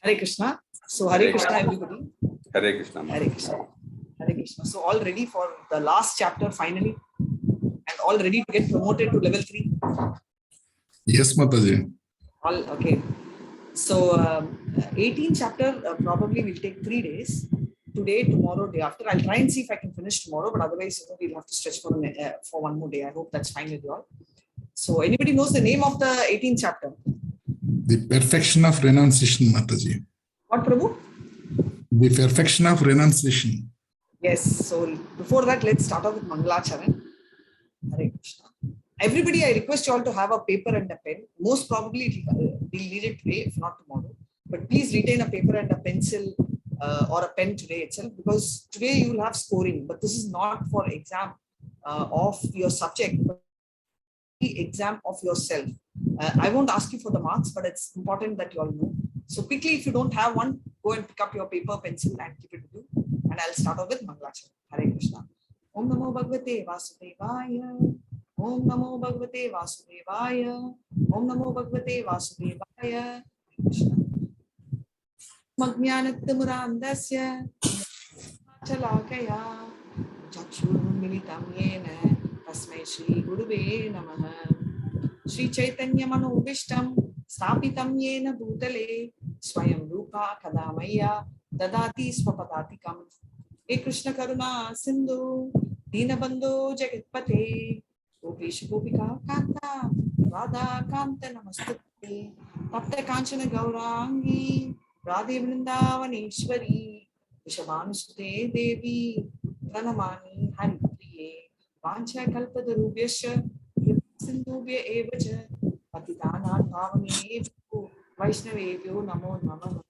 Hare Krishna. So Hare Krishna, everybody. Hare Krishna. Hare Krishna. Hare Krishna. So all ready for the last chapter finally, and all ready to get promoted to level 3. Yes, Mataji. All okay. So 18th chapter probably will take 3 days. Today, tomorrow, day after. I'll try and see if I can finish tomorrow, but otherwise, we'll have to stretch for one more day. I hope that's fine with you all. So anybody knows the name of the 18th chapter? The perfection of renunciation, Mataji. What, Prabhu? The perfection of renunciation. Yes. So before that, let's start off with Mangalacharan. Hare Krishna. Everybody, I request you all to have a paper and a pen. Most probably, we'll need it today, if not tomorrow. But please retain a paper and a pencil or a pen today itself, because today you will have scoring. But this is not for exam of your subject, but the exam of yourself. I won't ask you for the marks, but it's important that you all know. So quickly, if you don't have one, go and pick up your paper, pencil, and keep it with you. And I'll start off with Mangalacharan. Hare Krishna. Om Namo Bhagavate Vasudevaya. Om Namo Bhagavate Vasudevaya. Om Namo Bhagavate Vasudevaya. Krishna. Majnanatamurandasya Chalakaya Chakshurmilitam Yena Tasmai Shri Guruve Namaha Shri Chaitanya Manobishtam Stapitam Yena Bhutale Swayam Rupa Kadamaya Dadati Swapadatikam He Krishna Karuna Sindhu Dinabandhu Jagatpate Gopesh Gopika Kanta Radha Kanta Namaste Tapta Kanchana Gaurangi Radhe Vrindavaneshwari Vishavanusute Devi Pranamani Haripriye Vancha Kalpadarubhyasya Sindhubhya Evacha Patitanat Bhavanevu Vaishnavebhyo Namo Namaha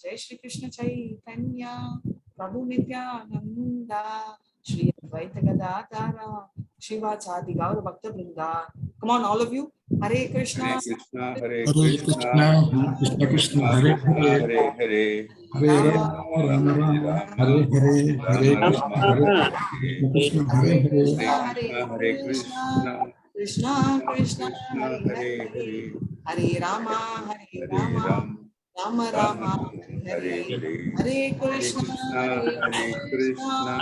Jai Shri Krishna Chaitanya Prabhu Nityananda Shri Advaita Gadadhara Shivachadi Gaura Bhakta Vrinda. Come on, all of you. Hare Krishna. Hare Krishna. Hare Krishna. Krishna Krishna. Hare Hare. Hare Hare. Hare Rama Rama. Hare Hare. Hare Krishna. Hare Krishna. Hare Krishna. Krishna Krishna Hare Hare Hare. Hare Rama Hare Rama Rama Rama Hare Hare Hare Krishna Hare Krishna.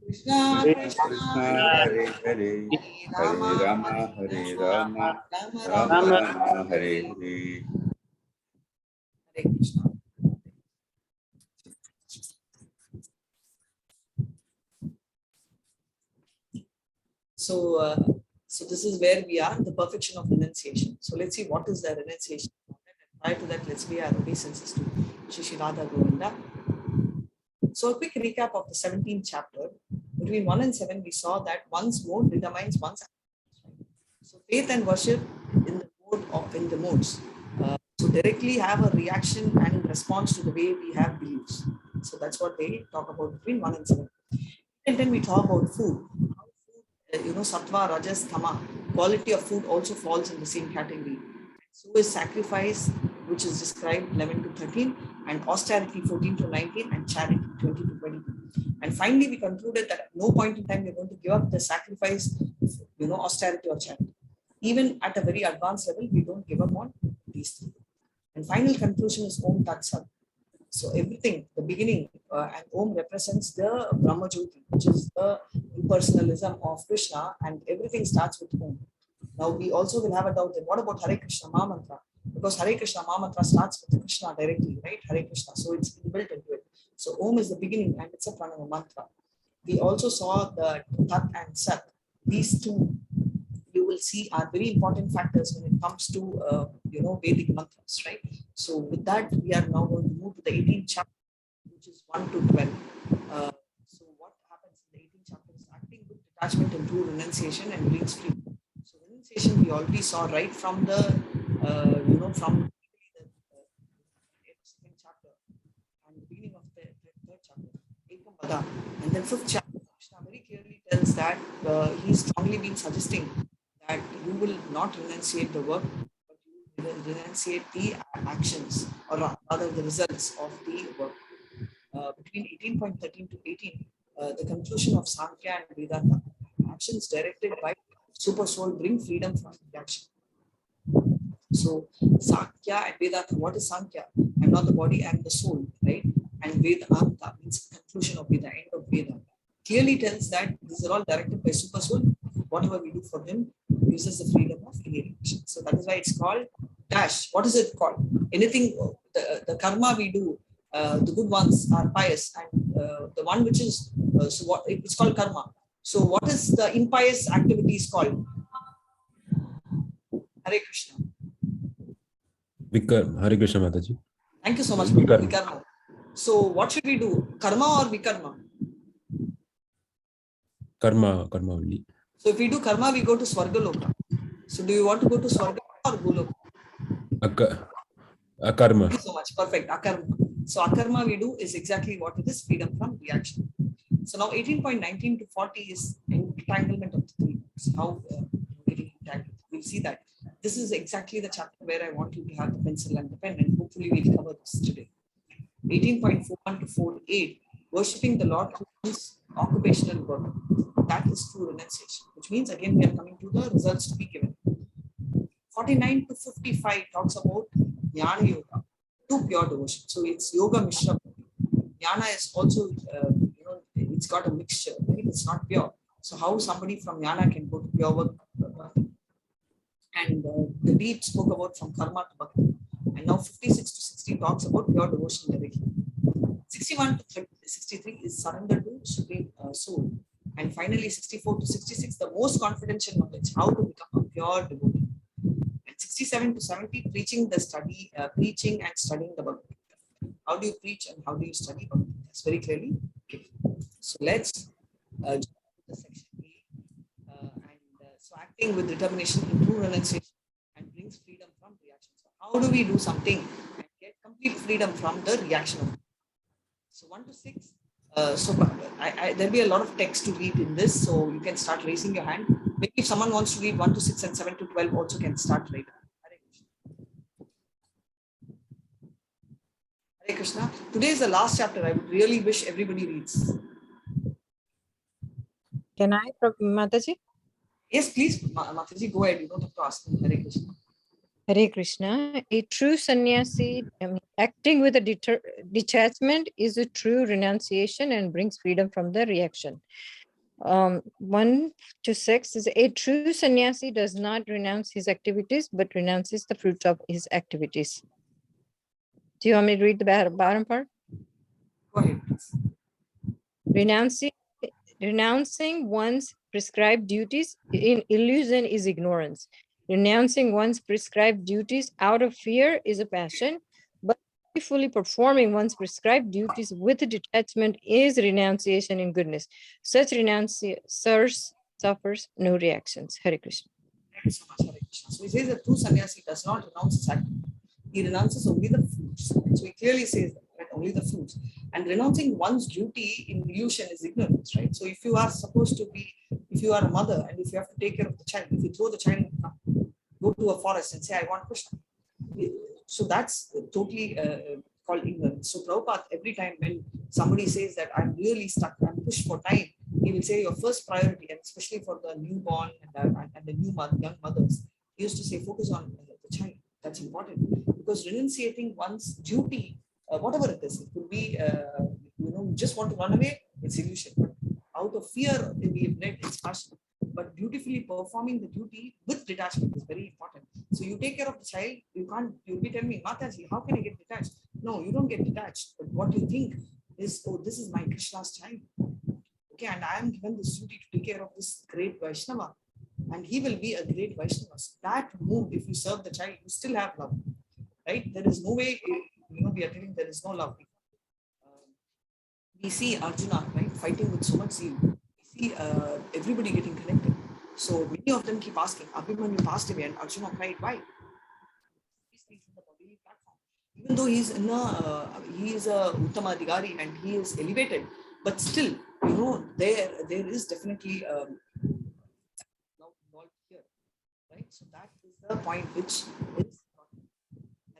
Krishna Krishna Hare Hare. Hare Rama. Hare Rama. Rama Rama. Hare Hare. Hare Krishna. So this is where we are, the perfection of renunciation. So let's see what is the renunciation. Prior to that, let's pay our obeisances to Shri Radha Govinda. So a quick recap of the 17th chapter. Between 1 and 7, we saw that one's mode determines one's action. So faith and worship in the modes. So directly have a reaction and response to the way we have beliefs. So that's what they talk about between 1 and 7. And then we talk about food. Sattva, Rajas, Tama, quality of food also falls in the same category. So is sacrifice, which is described 11 to 13, and austerity 14 to 19, and charity 20 to 22. And finally, we concluded that at no point in time we're going to give up the sacrifice, austerity or charity. Even at a very advanced level, we don't give up on these three. And final conclusion is Om Tat Sat. So everything, the beginning, and Om represents the Brahma Jyoti, which is the impersonalism of Krishna, and everything starts with Om. Now we also will have a doubt then what about Hare Krishna Maha Mantra? Because Hare Krishna Maha Mantra starts with Krishna directly, right? Hare Krishna. So it's inbuilt into it. So Om is the beginning and it's a pranava mantra. We also saw the Tat and Sat. These two you will see are very important factors when it comes to Vedic mantras, right? So with that, we are now going to move to the 18th chapter, which is 1 to 12. So what happens in the 18th chapter is acting with detachment and true renunciation and brings freedom. So renunciation we already saw right from the from the second chapter and the beginning of the third chapter, Ekam Vada, and then 5th chapter. Krishna very clearly tells that he strongly been suggesting that you will not renunciate the work, but you will renunciate the actions, or rather the results of the work. Between 18.13 to 18, the conclusion of Sankhya and Vedanta, actions directed by super soul bring freedom from action. So Sankhya and Vedanta, what is Sankhya? I'm not the body, I'm the soul, right? And Vedanta means conclusion of Veda, end of Veda. Clearly tells that these are all directed by Super Soul. Whatever we do for him gives us the freedom of alienation. So that is why it's called dash. What is it called? Anything, the karma we do, the good ones are pious, and the one which is, so what it's called karma. So what is the impious activities called? Hare Krishna. Hare Krishna Mataji. Thank you so much. Vikarma. Vikarma. So what should we do? Karma or vikarma? Karma only. So if we do karma, we go to Swargaloka. So do you want to go to Swargaloka or Goloka? Akarma. Thank you so much. Perfect. Akarma. So akarma we do is exactly what it is, freedom from reaction. So now 18.19 to 40 is entanglement of the three. How getting entangled. We'll see that. This is exactly the chapter where I want you to have the pencil and the pen, and hopefully we'll cover this today. 18.41 to 48, worshipping the Lord through his occupational work. That is true renunciation, which means again we are coming to the results to be given. 49 to 55 talks about Jïäna-yoga, to pure devotion. So it's yoga mishra. Jnana is also, it's got a mixture, right? It's not pure. So how somebody from Jnana can go to pure work? And the deep spoke about from karma to bhakti. And now 56 to 60 talks about pure devotion directly. 61 to 63 is surrender to Supreme Soul. And finally 64 to 66, the most confidential knowledge, how to become a pure devotee. And 67 to 70, preaching and studying the Bhagavad. How do you preach and how do you study Bhagavad? That's very clearly given. So let's jump to the section A. So acting with determination improves renunciation and brings freedom from reaction. So how do we do something and get complete freedom from the reaction of it? So 1 to 6. There'll be a lot of text to read in this, so you can start raising your hand. Maybe if someone wants to read 1 to 6 and 7 to 12, also can start right now. Hare Krishna. Today is the last chapter. I would really wish everybody reads. Can I, Mataji? Yes, please, Mataji, go ahead. You don't have to ask me. Hare Krishna. Hare Krishna. A true sannyasi, acting with a detachment, is a true renunciation and brings freedom from the reaction. 1 to 6 is a true sannyasi does not renounce his activities, but renounces the fruit of his activities. Do you want me to read the bottom part? Go ahead, please. Renouncing one's prescribed duties in illusion is ignorance. Renouncing one's prescribed duties out of fear is a passion, but fully performing one's prescribed duties with detachment is renunciation in goodness. Such renunciation suffers no reactions. Hare Krishna. Thank you so much, Hare Krishna. So he says that true sannyasi does not renounce his activity. He renounces only the fruits. So he clearly says that, right? Only the fruits. And renouncing one's duty in illusion is ignorance, right? So if you are supposed to be, if you are a mother and if you have to take care of the child, if you throw the child, go to a forest and say, I want Krishna. So that's totally called ignorance. So Prabhupada, every time when somebody says that I'm really stuck, I'm pushed for time, he will say your first priority, and especially for the newborn and the young mothers, he used to say focus on the child. That's important, because renunciating one's duty, whatever it is, it could be, just want to run away, it's illusion. But out of fear, we have read it's passion. But beautifully performing the duty with detachment is very important. So you take care of the child, you'll be telling me, Mataji, how can I get detached? No, you don't get detached. But what you think is, oh, this is my Krishna's child. Okay, and I am given this duty to take care of this great Vaishnava. And he will be a great Vaishnava. So that move, if you serve the child, you still have love. Right? There is no way, we are telling there is no love. We see Arjuna, right, fighting with so much zeal. We see everybody getting connected. So many of them keep asking, Abhimanyu passed away, and Arjuna cried, why? Even though he is a Uttama Adhikari and he is elevated, but still, there is definitely love involved here, right? So that is the point which is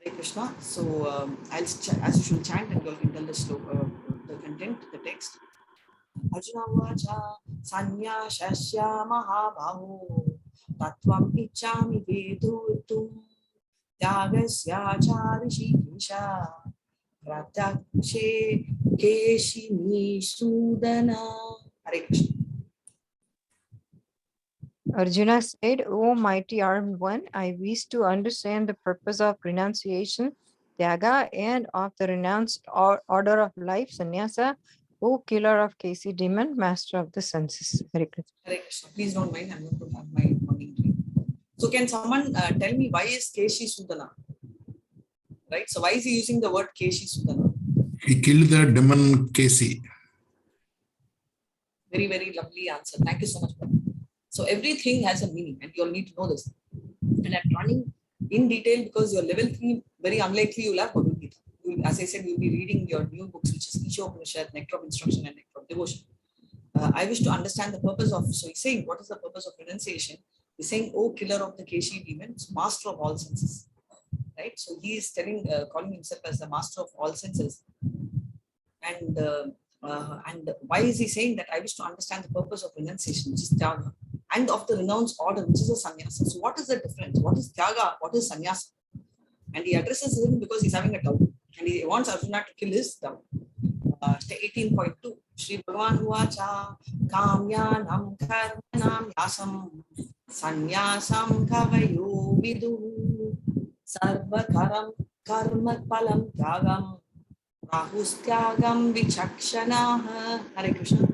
Hare Krishna. So as you should chant, and you can tell the content, the text. Arjuna vacha sannyasya mahabhaho tattvam ichchami vedutum yagasya charishikesha Pratakshe Keshini Sudana. Hare Krishna. Arjuna said, O mighty armed one, I wish to understand the purpose of renunciation, Tyaga, and of the renounced order of life, Sannyasa, O killer of Kesi demon, master of the senses. Hare Krishna. Hare Krishna. Please don't mind, I'm going to have my morning drink. So can someone tell me why is Keshi Sudana? Right? So why is he using the word Keshi Sudana? He killed the demon Kesi. Very, very lovely answer. Thank you so much. So everything has a meaning and you'll need to know this. And I'm running in detail because your level 3, very unlikely you'll have Bhagavad Gita. As I said, you'll be reading your new books, which is Isha, Nectar of Instruction and Nectar of Devotion. I wish to understand the purpose of, so he's saying, what is the purpose of renunciation? He's saying, oh, killer of the Keshi demons, master of all senses. Right? So he is telling, calling himself as the master of all senses. And why is he saying that? I wish to understand the purpose of renunciation, which is Tyaga, and of the renounced order, which is a sannyasa. So what is the difference? What is Tyaga? What is sannyasa? And he addresses him because he's having a doubt. And he wants Arjuna to kill his doubt. 18.2. Shri Bhagavan Vacha Kamyanam Karmanam Yasam Sannyasam Kavayo Vidu Sarvakaram Karma Palam Tyagam Rahustyagam Vichakshana. Hare Krishna.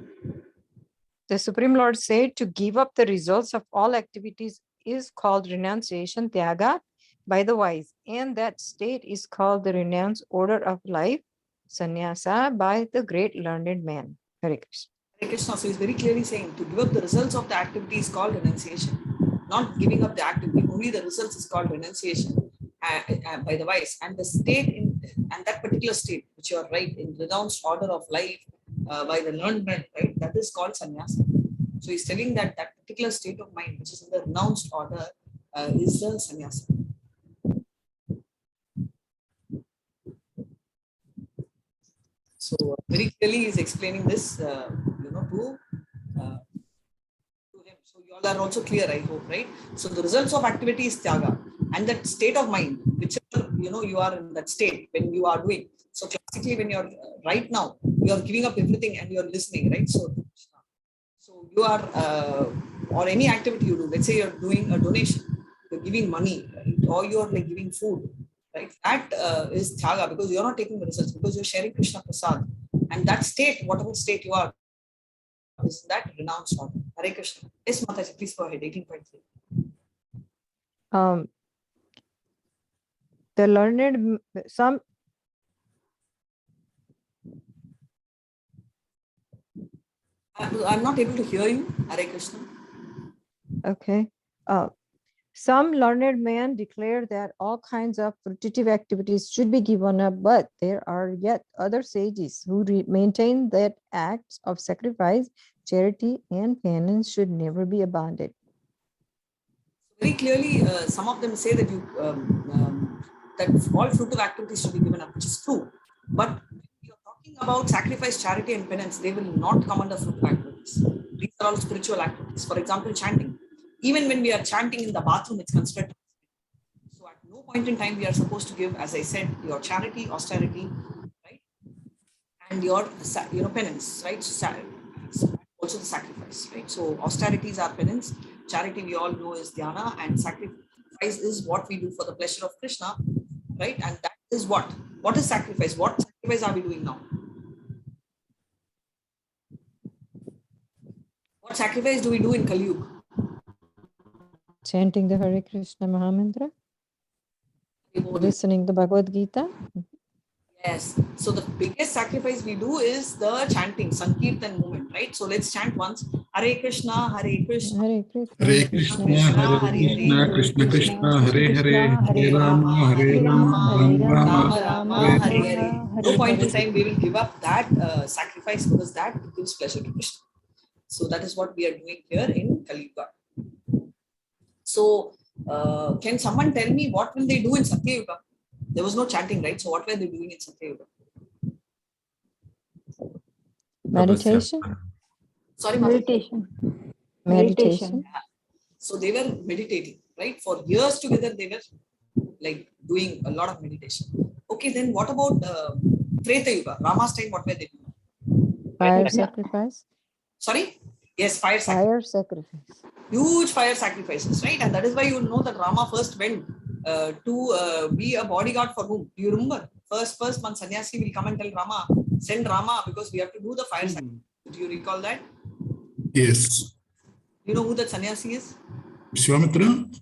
The Supreme Lord said to give up the results of all activities is called renunciation, Tyaga, by the wise. And that state is called the renounced order of life, Sannyasa, by the great learned man. Hare Krishna. Hare Krishna. So he's very clearly saying to give up the results of the activity is called renunciation. Not giving up the activity, only the results is called renunciation by the wise. And the state, and that particular state, which you are right, in renounced order of life by the learned man, right, that is called sannyasa. So he's telling that that particular state of mind, which is in the renounced order, is the sannyasa. So very clearly he's explaining this, to him. So you all are also clear, I hope, right? So the results of activity is Tyaga, and that state of mind, whichever you are in that state when you are doing. So classically, when you're right now, you are giving up everything and you're listening, right? So you are, or any activity you do, let's say you're doing a donation, you're giving money, right? Or you're like giving food, right? That is Tyaga, because you're not taking the results, because you're sharing Krishna Prasad. And that state, whatever state you are, is that renounced order. Hare Krishna. Yes, Mataji, please go ahead. 18.3. The learned, some I'm not able to hear you. Hare Krishna. okay. Some learned men declare that all kinds of fruitive activities should be given up, but there are yet other sages who maintain that acts of sacrifice, charity, and penance should never be abandoned. Very clearly, some of them say that that all fruitive activities should be given up, which is true. But when you're talking about sacrifice, charity, and penance, they will not come under fruitive activities. These are all spiritual activities. For example, chanting. Even when we are chanting in the bathroom, it's considered. So at no point in time we are supposed to give, as I said, your charity, austerity, right, and your penance, right? So also the sacrifice, right? So austerities are penance, charity we all know is dhyana, and sacrifice is what we do for the pleasure of Krishna, right? And that is what is sacrifice? What sacrifice are we doing now? What sacrifice do we do in Kali Yuga? Chanting the Hare Krishna Mahamantra, listening the Bhagavad Gita. Yes. So the biggest sacrifice we do is the chanting, Sankirtan movement, right? So let's chant once. Hare Krishna, Hare Krishna. Hare Krishna, Hare Krishna, Hare Krishna, Krishna Krishna, Hare Hare, Hare Rama, Hare Rama, Rama Rama, Hare Hare. No point in time we will give up that sacrifice, because that gives pleasure to Krishna. So that is what we are doing here in Kali Yuga. So can someone tell me what will they do in Satya Yuga? There was no chanting, right? So what were they doing in Satya Yuga? meditation. Sorry, Meditation. So they were meditating, right? For years together, they were like doing a lot of meditation. Okay, then what about Treta Yuga, Rama's time, what were they doing? Fire sacrifice. Sorry? Yes, fire sacrifice. Fire sacrifice. Huge fire sacrifices, right? And that is why you know that Rama first went to be a bodyguard for whom? Do you remember? First one sannyasi will come and tell Rama, send Rama because we have to do the fire sacrifice. Do you recall that? Yes. You know who that sannyasi is? Vishwamitra?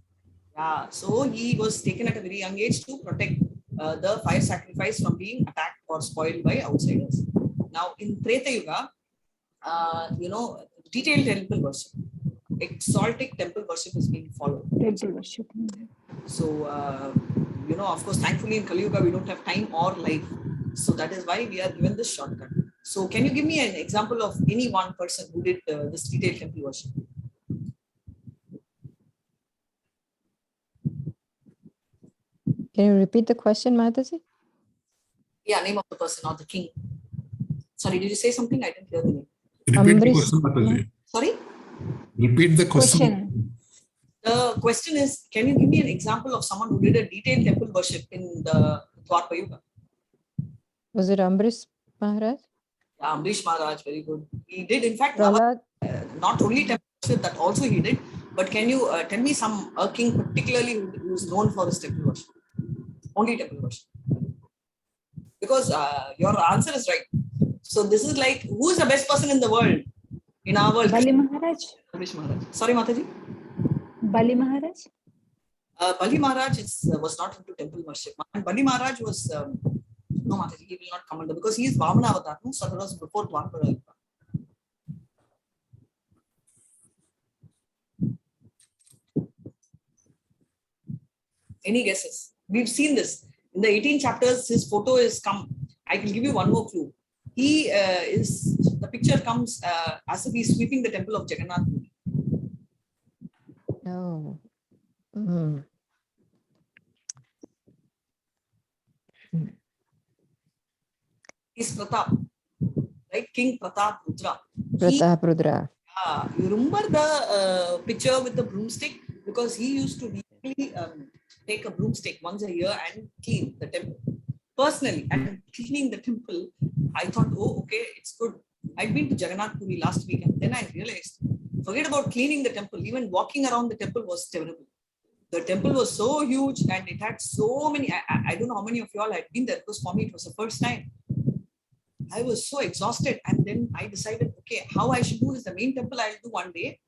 Yeah, so he was taken at a very young age to protect the fire sacrifice from being attacked or spoiled by outsiders. Now, in Treta Yuga, detailed temple worship, exotic temple worship is being followed. Temple worship. So, of course, thankfully in Kali Yuga, we don't have time or life. So that is why we are given this shortcut. So can you give me an example of any one person who did this detailed temple worship? Can you repeat the question, Mataji? Yeah, name of the person, not the king. Sorry, did you say something? I didn't hear the name. Repeat the Ambrish. question, Mataji. Sorry? Repeat the question. Question. The question is, can you give me an example of someone who did a detailed temple worship in the Dwarpa Yuga? Was it Ambrish Maharaj? Yeah, Ambrish Maharaj, very good. He did, in fact, Prahlad? not only temple worship, that also he did, but can you tell me a king particularly who is known for his temple worship? Only temple worship. Because your answer is right. So this is like, who is the best person in the world? In our world? Bali Maharaj. Ambrish Maharaj. Sorry, Mataji. Bali Maharaj. Bali Maharaj was not into temple worship. And Bali Maharaj was, no Mataji, he will not come under, because he is Vamana Avatar, no? So that was before Dwarpara. Any guesses? We've seen this. In the 18 chapters, his photo is come. I can give you one more clue. The picture comes as if he's sweeping the temple of Jagannath. No. He's Pratap, right? King Pratap Rudra. Pratap Rudra. You remember the picture with the broomstick? Because he used to really take a broomstick once a year and clean the temple. Personally, and cleaning the temple, I thought, oh, okay, it's good. I'd been to Jagannath Puri last week, and then I realized, forget about cleaning the temple, even walking around the temple was terrible. The temple was so huge and it had so many, I don't know how many of you all had been there, because for me it was the first time. I was so exhausted, and then I decided, okay, how I should do is the main temple I will do one day.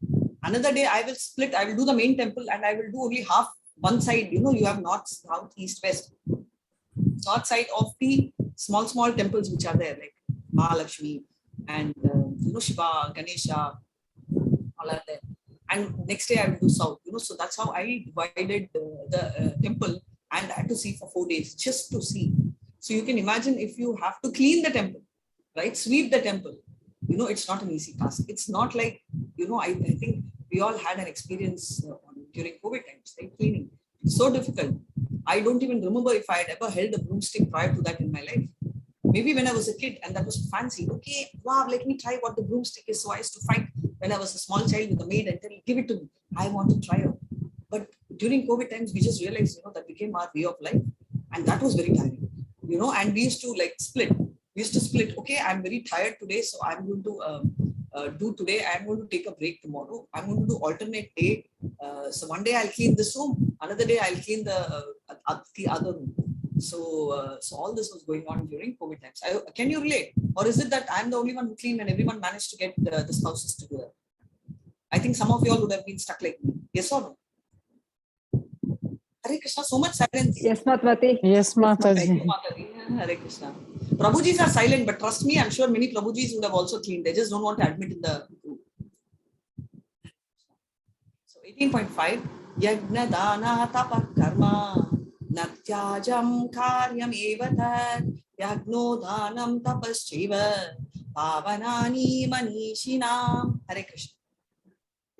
Another day I will split, I will do the main temple and I will do only half one side. You have north, south, east, west. North side of the small temples which are there, like Mahalakshmi and Shiva, Ganesha, all are there. And next day I will do south. So that's how I divided the temple, and I had to see for 4 days just to see. So you can imagine if you have to clean the temple, right? Sweep the temple. It's not an easy task. It's not like, I think we all had an experience during COVID times, right? Cleaning. It's so difficult. I don't even remember if I had ever held a broomstick prior to that in my life. Maybe when I was a kid, and that was fancy. Okay, wow, let me try what the broomstick is. So I used to fight when I was a small child with a maid and tell, give it to me. I want to try it. But during COVID times, we just realized, that became our way of life. And that was very tiring, and we used to split. We used to split. Okay, I'm very tired today, so I'm going to do today. I'm going to take a break tomorrow. I'm going to do alternate day. So one day I'll clean this room. Another day I'll clean the other room. So all this was going on during COVID times. Can you relate? Or is it that I'm the only one who cleaned and everyone managed to get the spouses together? I think some of you all would have been stuck like me. Yes or no? Hare Krishna, so much silence. Yes, Matmati. Yes, Mataji. Hare Krishna. Prabhujis are silent, but trust me, I'm sure many Prabhujis would have also cleaned. They just don't want to admit in the group. So 18.5. Yajna dana tapa karma natyajam karyam evatat yagno dhanam tapaschiva pavanani manishinam. Hare Krishna.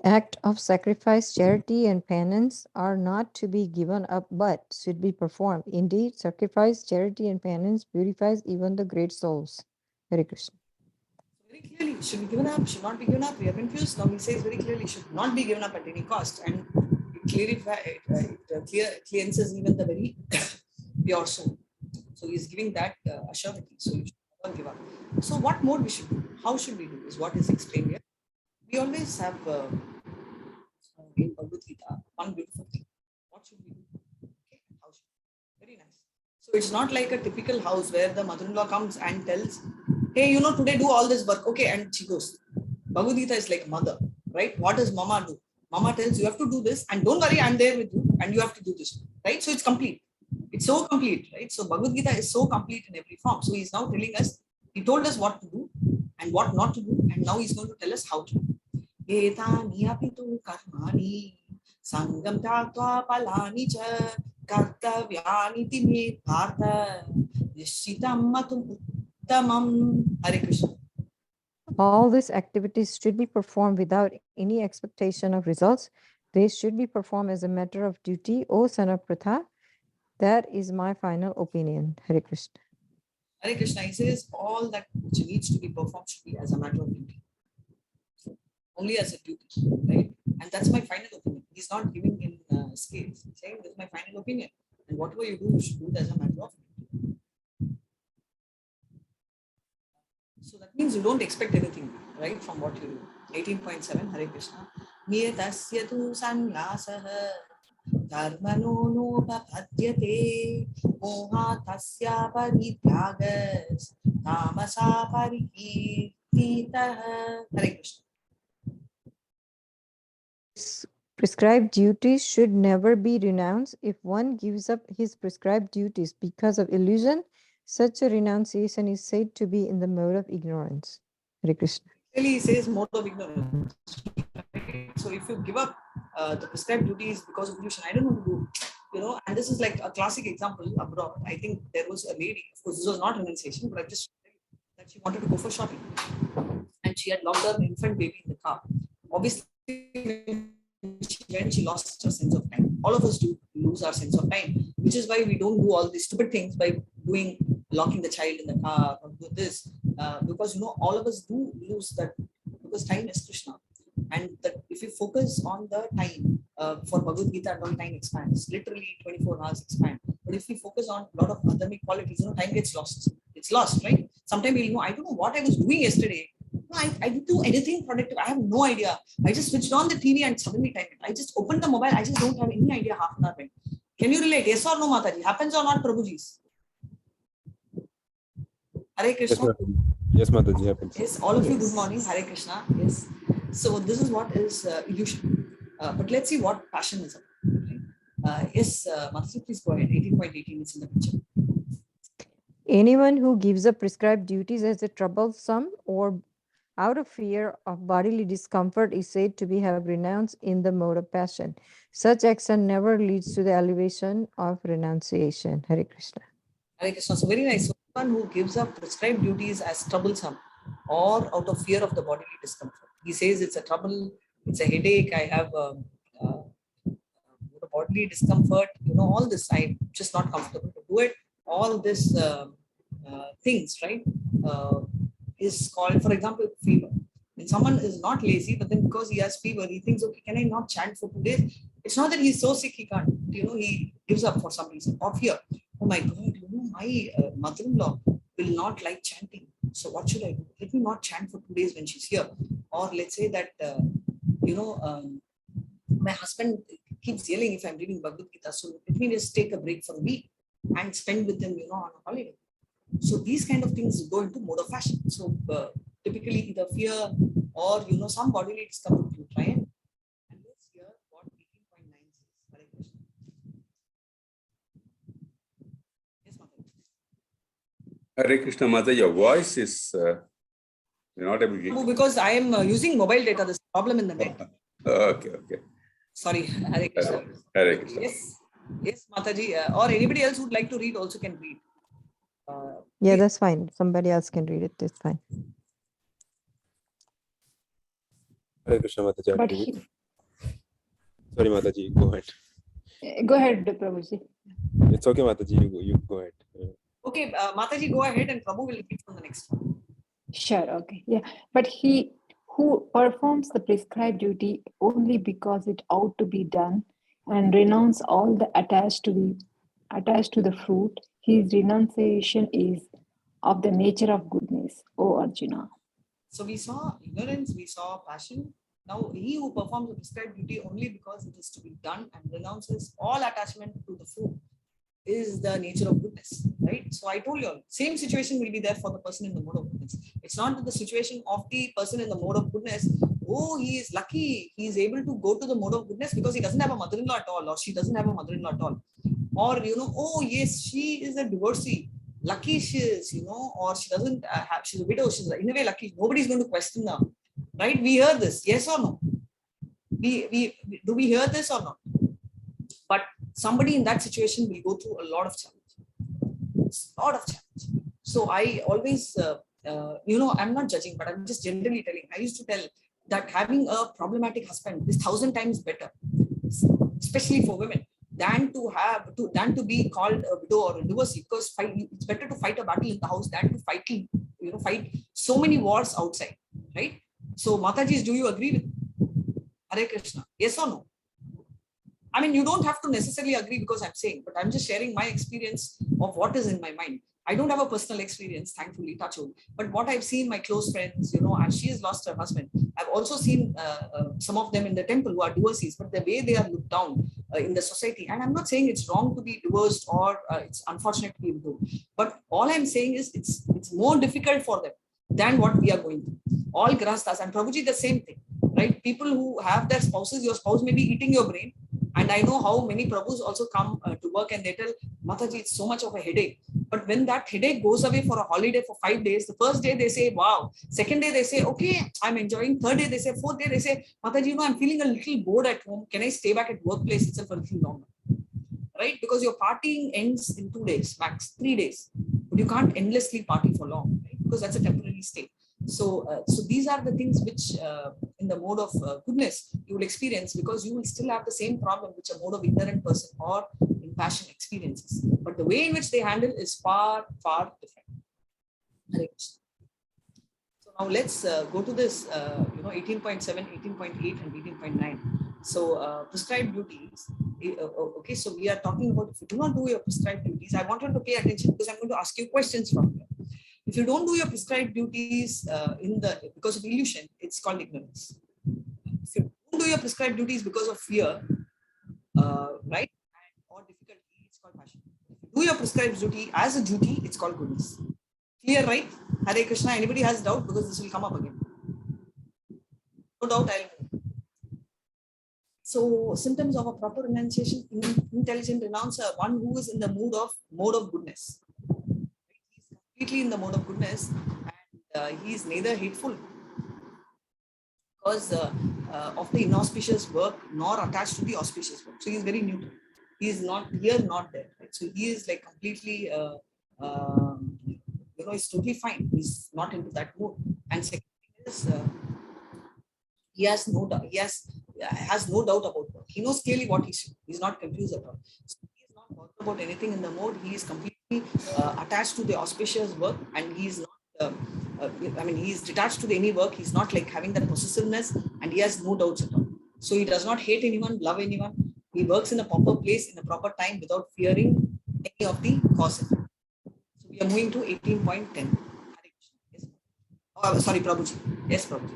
Act of sacrifice, charity, and penance are not to be given up, but should be performed. Indeed, sacrifice, charity, and penance purifies even the great souls. Hare Krishna. Very clearly, should be given up, should not be given up. We are confused. Now he says very clearly, should not be given up at any cost. And it cleanses even the very pure soul. So he's giving that assurity. So you should never give up. So what more we should do? How should we do? Is what is explained here. We always have in Bhagavad Gita one beautiful thing. What should we do? Okay, how should we? Very nice. So it's not like a typical house where the mother-in-law comes and tells, hey, you know, today do all this work. Okay, and she goes. Bhagavad Gita is like mother, right? What does mama do? Mama tells you have to do this, and don't worry, I'm there with you, and you have to do this, right? So it's complete. It's so complete, right? So Bhagavad Gita is so complete in every form. So he's now telling us, he told us what to do and what not to do, and now he's going to tell us how to do. Etani apitu karmani sangam tatva palani cha kartavyani time partha nishitam matum uttamam. Hare Krishna. All these activities should be performed without any expectation of results. They should be performed as a matter of duty, O son of Pratha. That is my final opinion. Hare Krishna. Hare Krishna, he says all that which needs to be performed should be as a matter of duty. Only as a duty, right? And that's my final opinion. He's not giving in scales. He's saying this is my final opinion. And whatever you do, you should do it as a matter of duty. So that means you don't expect anything, right, from what you do. 18.7, Hare Krishna. Niyatasya tu sannyasah dharmano nopapadyate moha tasya parityagas tamasa parikirtitah. Hare Krishna. Prescribed duties should never be renounced. If one gives up his prescribed duties because of illusion, such a renunciation is said to be in the mode of ignorance. Hare Krishna. Really, he says mode of ignorance. So if you give up the prescribed duties because of illusion, I don't know what to do. You know, and this is like a classic example abroad. I think there was a lady, of course, this was not renunciation, but I just that she wanted to go for shopping. And she had locked her infant baby in the car. Obviously, when she lost her sense of time. All of us do lose our sense of time, which is why we don't do all these stupid things by locking the child in the car or do this, because you know all of us do lose that, because time is Krishna. And that if you focus on the time for Bhagavad Gita, non time expands, literally 24 hours expand. But if we focus on a lot of other qualities, you know, time gets lost. It's lost, right? Sometimes we'll know, I don't know what I was doing yesterday. No, I didn't do anything productive. I have no idea. I just switched on the TV and suddenly time. I just opened the mobile. I just don't have any idea half an hour went. Can you relate? Yes or no, Mataji? Happens or not, Prabhuji's? Hare Krishna. Yes, Mataji, happens. Yes, all of you, good morning. Hare Krishna. Yes. So this is what is illusion. But let's see what passion is about. Yes, Mataji, please go ahead. 18.18 is in the picture. Anyone who gives up prescribed duties as a troublesome or out of fear of bodily discomfort is said to be have renounced in the mode of passion. Such action never leads to the elevation of renunciation. Hare Krishna. Hare Krishna. So very nice. So one who gives up prescribed duties as troublesome or out of fear of the bodily discomfort. He says it's a trouble, it's a headache, I have bodily discomfort, you know, all this, I'm just not comfortable to do it. All this things, right, is called, for example, fever. When someone is not lazy, but then because he has fever, he thinks, okay, can I not chant for 2 days? It's not that he's so sick he can't, you know, he gives up for some reason, or fear. Oh my God, you know, my mother-in-law will not like chanting. So what should I do? Let me not chant for 2 days when she's here. Or let's say that, you know, my husband keeps yelling if I'm reading Bhagavad Gita. So let me just take a break for a week and spend with him, you know, on a holiday. So these kind of things go into mode of fashion. So typically either fear or, you know, some bodily discomfort you try it. And let's hear what 18.9 says. Hare Krishna. Yes, Mataji. Hare Krishna, Mata, your voice is not able to get. No, because I am using mobile data. There's a problem in the net. Okay. Sorry, Hare Krishna. Hare Krishna. Yes, Mataji. Or anybody else who'd like to read also can read. Yeah, that's fine. Somebody else can read it. That's fine. Hare Krishna, Mataji. But Sorry, Mataji, go ahead. go ahead, Prabhuji. It's okay, Mataji, you go ahead. Okay, Mataji, go ahead and Prabhu will read from the next one. Sure, okay. Yeah. But he who performs the prescribed duty only because it ought to be done and renounce all the attached to the attached to the fruit, his renunciation is of the nature of goodness, O Arjuna. So we saw ignorance, we saw passion. Now he who performs a prescribed duty only because it is to be done and renounces all attachment to the fruit is the nature of goodness, right? So I told you, same situation will be there for the person in the mode of goodness. It's not that the situation of the person in the mode of goodness, oh, he is lucky, he is able to go to the mode of goodness because he doesn't have a mother-in-law at all, or she doesn't have a mother-in-law at all. Or, oh, yes, she is a divorcee. Lucky she is, or she doesn't have, she's a widow, she's in a way lucky. Nobody's going to question her, right? We hear this, yes or no? Do we hear this or not? But somebody in that situation will go through a lot of challenge. So I always, I'm not judging, but I'm just generally telling. I used to tell that having a problematic husband is 1,000 times better, especially for women, than to be called a widow or a divorcee. Because it's better to fight a battle in the house than to fight so many wars outside, right? So Mataji, do you agree with Hare Krishna? Yes or no? I mean, you don't have to necessarily agree because I'm saying, but I'm just sharing my experience of what is in my mind. I don't have a personal experience, thankfully, touch wood. But what I've seen my close friends, and she has lost her husband. I've also seen some of them in the temple who are divorcees, but the way they are looked down in the society. And I'm not saying it's wrong to be divorced or it's unfortunate to be widowed. But all I'm saying is it's more difficult for them than what we are going through. All grahasthas, and Prabhuji, the same thing, right? People who have their spouses, your spouse may be eating your brain. And I know how many Prabhus also come to work and they tell, Mataji, it's so much of a headache. But when that headache goes away for a holiday for 5 days, the first day they say, wow. Second day they say, okay, I'm enjoying. Third day they say, fourth day they say, Mataji, I'm feeling a little bored at home. Can I stay back at workplace itself a little longer? Right? Because your partying ends in 2 days, max 3 days. But you can't endlessly party for long, right? Because that's a temporary state. So these are the things which in the mode of goodness you will experience, because you will still have the same problem which a mode of ignorant person or in passion experiences. But the way in which they handle is far, far different. So now let's go to this, 18.7, 18.8 and 18.9. So prescribed duties. Okay, so we are talking about if you do not do your prescribed duties, I want you to pay attention because I'm going to ask you questions from here. If you don't do your prescribed duties because of illusion, it's called ignorance. If you don't do your prescribed duties because of fear, right, or difficulty, it's called passion. If you do your prescribed duty as a duty, it's called goodness. Clear, right? Hare Krishna. Anybody has doubt? Because this will come up again. No doubt, I'll move. So symptoms of a proper renunciation: intelligent renouncer, one who is in the mode of goodness. Completely in the mode of goodness, and he is neither hateful because of the inauspicious work nor attached to the auspicious work. So he is very neutral. He is not here, not there. Right? So he is like completely, he's totally fine. He's not into that mood. And second thing is, he has no doubt. He has no doubt about work. He knows clearly what he's doing. He's not confused at all. So he is not bothered about anything in the mode. He is completely attached to the auspicious work, and he is not. He is detached to any work. He's not like having that possessiveness, and he has no doubts at all. So he does not hate anyone, love anyone. He works in a proper place, in a proper time, without fearing any of the causes. So we are moving to 18.10. Yes. Oh, sorry, Prabhuji. Yes, Prabhuji.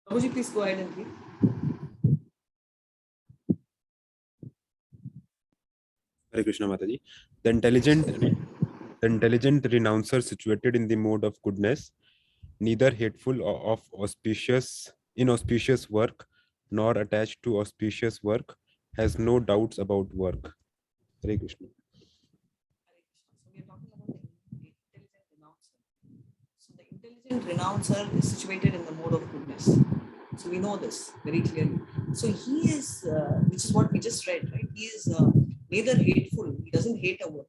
Prabhuji, please go ahead and read. Hare Krishna Mataji. The intelligent renouncer situated in the mode of goodness, neither hateful of inauspicious work, nor attached to auspicious work, has no doubts about work. Hare Krishna. So we are talking about the intelligent renouncer. So the intelligent renouncer is situated in the mode of goodness. So we know this very clearly. So he is, which is what we just read, right? He is neither hateful. He doesn't hate a work.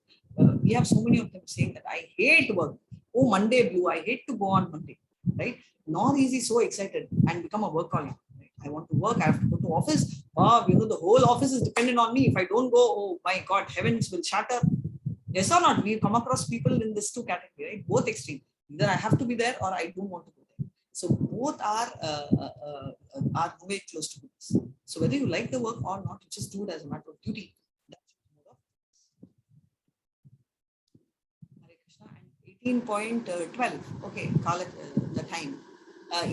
We have so many of them saying that I hate work. Oh, Monday blue. I hate to go on Monday, right? Nor is he so excited and become a workaholic. Right? I want to work. I have to go to office. The whole office is dependent on me. If I don't go, oh my God, heavens will shatter. Yes or not? We come across people in this two categories, right? Both extreme. Either I have to be there or I don't want to go there. So both are way close to goodness. So whether you like the work or not, you just do it as a matter of duty. That's the mode of Hare Krishna. And 18.12. Okay, call it the time.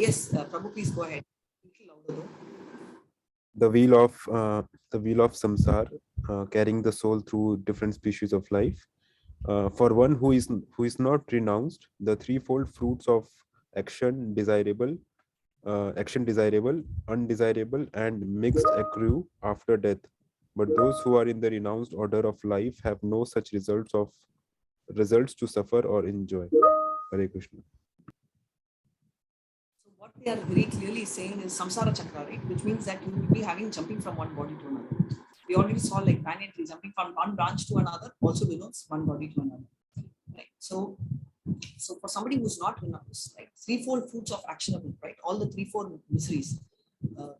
Yes, Prabhu, please go ahead. A little louder though. The wheel of samsar, carrying the soul through different species of life. For one who is not renounced, the threefold fruits of action desirable, undesirable, and mixed accrue after death. But those who are in the renounced order of life have no such results to suffer or enjoy. Hare Krishna. So what they are very clearly saying is samsara chakra, right? Which means that you will be having jumping from one body to another. We already saw like banyan tree jumping from one branch to another also denotes one body to another. Right. So for somebody who's not renounced, like threefold fruits of actionable, right? All the threefold miseries.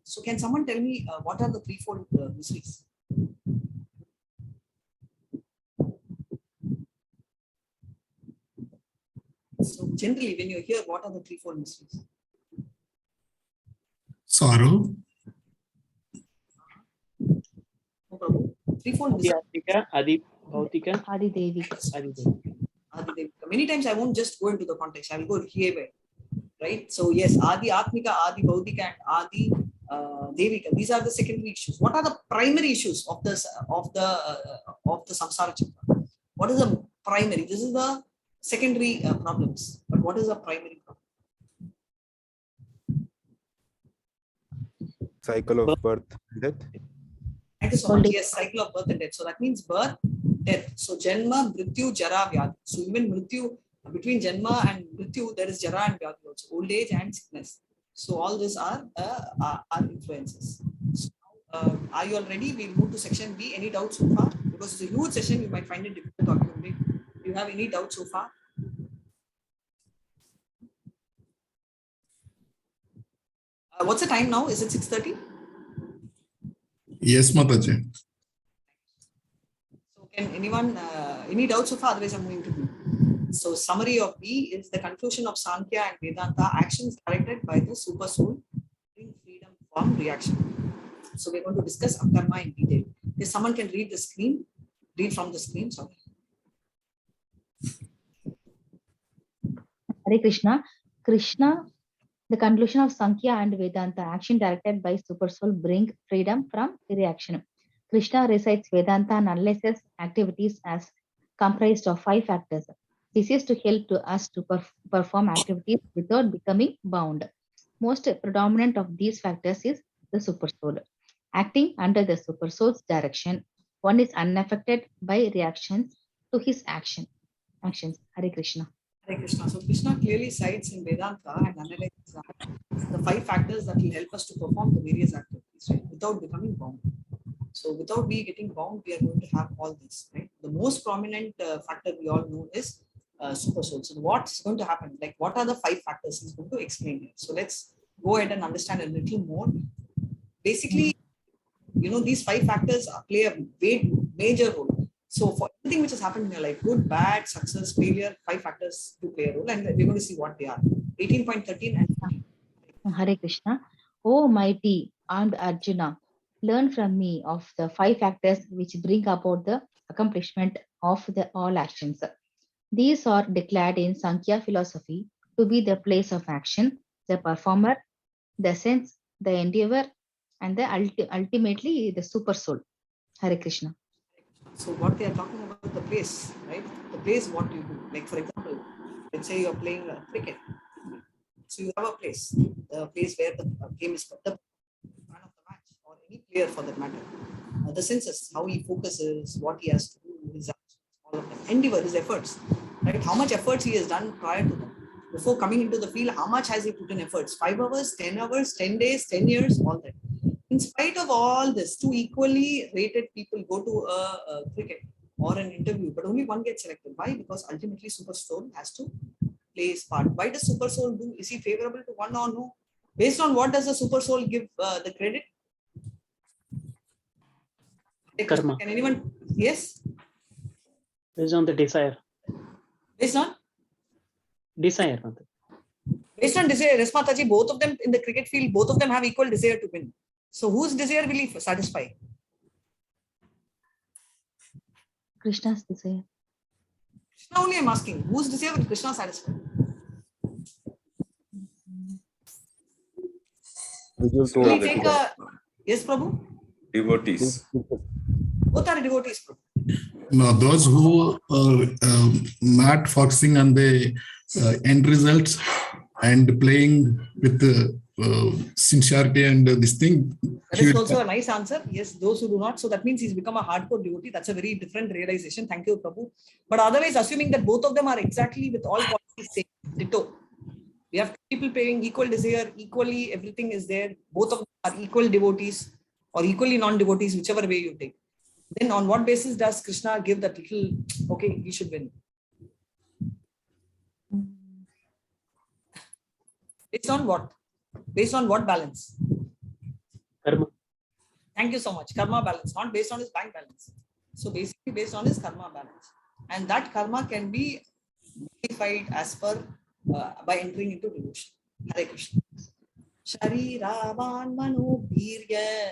So can someone tell me what are the threefold miseries? So generally, when you hear what are the threefold miseries? Sorrow, No problem. Threefold miseries. Adhyatmika, Adi Bhautika, Adi Devi. Adi. Many times I won't just go into the context. I will go here, right? So yes, Adi Atmika, Adi Bhautika, and Adi Devika. These are the secondary issues. What are the primary issues of the samsara chakra? What is the primary? This is the secondary problems. But what is the primary problem? Cycle of birth and death. Thank you so much. Yes, cycle of birth and death. So that means birth, death. So janma, mrityu, jara, vyadhi. So even mrityu, between janma and mrityu, there is jara and vyadhi also. Old age and sickness. So all these are influences. So are you all ready? We'll move to section B. Any doubts so far? Because it's a huge session, you might find it difficult to accumulate. Do you have any doubts so far? What's the time now? Is it 6:30? yes, Mataji. So can anyone, any doubts so far? Otherwise, I'm moving to B. So summary of B is the conclusion of Sankhya and Vedanta, actions directed by the super soul, bring freedom from reaction. So we're going to discuss Akarma in detail. If someone can read the screen, read from the screen. Sorry. Hare Krishna. Krishna, the conclusion of Sankhya and Vedanta, action directed by Supersoul, bring freedom from reaction. Krishna recites Vedanta and analyzes activities as comprised of 5 factors. This is to help to us to perform activities without becoming bound. Most predominant of these factors is the Supersoul. Acting under the Supersoul's direction, one is unaffected by reactions to his actions. Hare Krishna. Hare Krishna. So Krishna clearly cites in Vedanta and analyzes the 5 factors that will help us to perform the various activities, right, without becoming bound. So without we getting bound, we are going to have all this, right? The most prominent factor we all know is super soul. So what's going to happen? Like, what are the 5 factors he's going to explain here? So let's go ahead and understand a little more. Basically, these 5 factors play a major role. So for everything which has happened in your life, good, bad, success, failure, 5 factors do play a role, and we're going to see what they are. 18.13 and Hare Krishna. O mighty armed Arjuna, learn from me of the 5 factors which bring about the accomplishment of all actions. These are declared in Sankhya philosophy to be the place of action, the performer, the sense, the endeavor, and ultimately the super soul. Hare Krishna. So what they are talking about the place, right? The place, what you do. Like for example, let's say you're playing cricket. So you have a place, the place where the game is put, the man of the match, or any player for that matter. The senses, how he focuses, what he has to do, his actions, all of that. Endeavor, his efforts, right? How much efforts he has done prior to that. Before coming into the field, how much has he put in efforts? 5 hours, 10 hours, 10 days, 10 years, all that. In spite of all this, 2 equally rated people go to a cricket or an interview, but only one gets selected. Why? Because ultimately Super Soul has to play his part. Why does Super Soul do? Is he favorable to one or no? Based on what does the Super Soul give the credit? Karma. Can anyone? Yes? Based on the desire. Based on? Desire. Based on desire, Resmataji, both of them in the cricket field, both of them have equal desire to win. So whose desire will he satisfy? Krishna's desire. Krishna only I'm asking. Whose desire will Krishna satisfy? So Will he take a... Yes, Prabhu? devotees. Both are devotees, Prabhu. No, those who are not focusing on the end results and playing with sincerity and this thing. That is also a nice answer. Yes, those who do not. So that means he's become a hardcore devotee. That's a very different realization. Thank you, Prabhu. But otherwise, assuming that both of them are exactly with all qualities same, ditto. We have people paying equal desire, equally everything is there. Both of them are equal devotees or equally non-devotees, whichever way you take. Then on what basis does Krishna give that little, okay, he should win? Based on what? Based on what balance? Karma. Thank you so much. Karma balance, not based on his bank balance. So basically based on his karma balance. And that karma can be modified as per by entering into devotion. Hare Krishna. Shariravan mano birya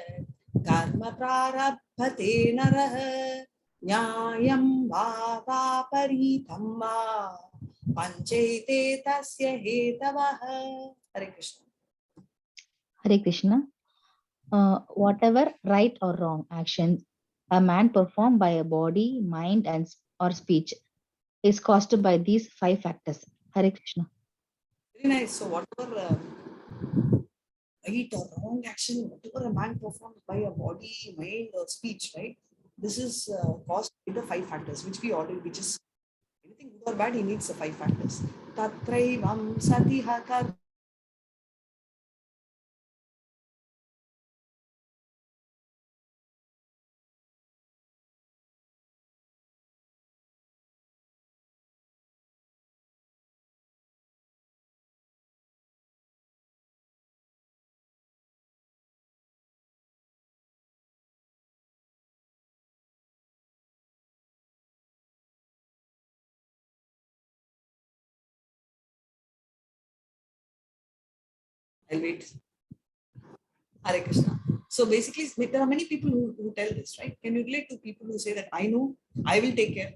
karma prarabhate narah nyayam vava paritamma panchayate tasya hetavah. Hare Krishna. Hare Krishna. Whatever right or wrong action a man performed by a body, mind, and or speech is caused by these 5 factors. Hare Krishna. Very nice. So whatever right or wrong action, whatever a man performs by a body, mind, or speech, right? This is caused by the 5 factors, which we already just anything good or bad, he needs the 5 factors. Tatraivam satiha kar. I'll wait. Hare Krishna. So basically, there are many people who tell this, right? Can you relate to people who say that I know, I will take care?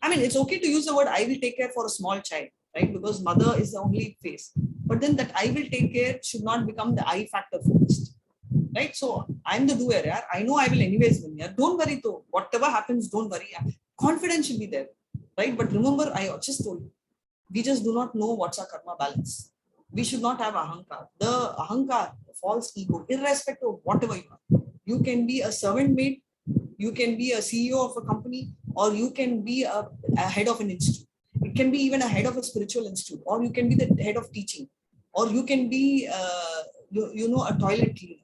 I mean, it's okay to use the word I will take care for a small child, right? Because mother is the only face. But then that I will take care should not become the I factor focused, right? So I'm the doer. Yeah? I know I will anyways win. Yeah? Don't worry though. Whatever happens, don't worry. Yeah? Confidence should be there, right? But remember, I just told you, we just do not know what's our karma balance. We should not have ahankar. The ahankar, the false ego, irrespective of whatever you are. You can be a servant maid, you can be a CEO of a company, or you can be a head of an institute. It can be even a head of a spiritual institute, or you can be the head of teaching, or you can be, a toilet cleaner.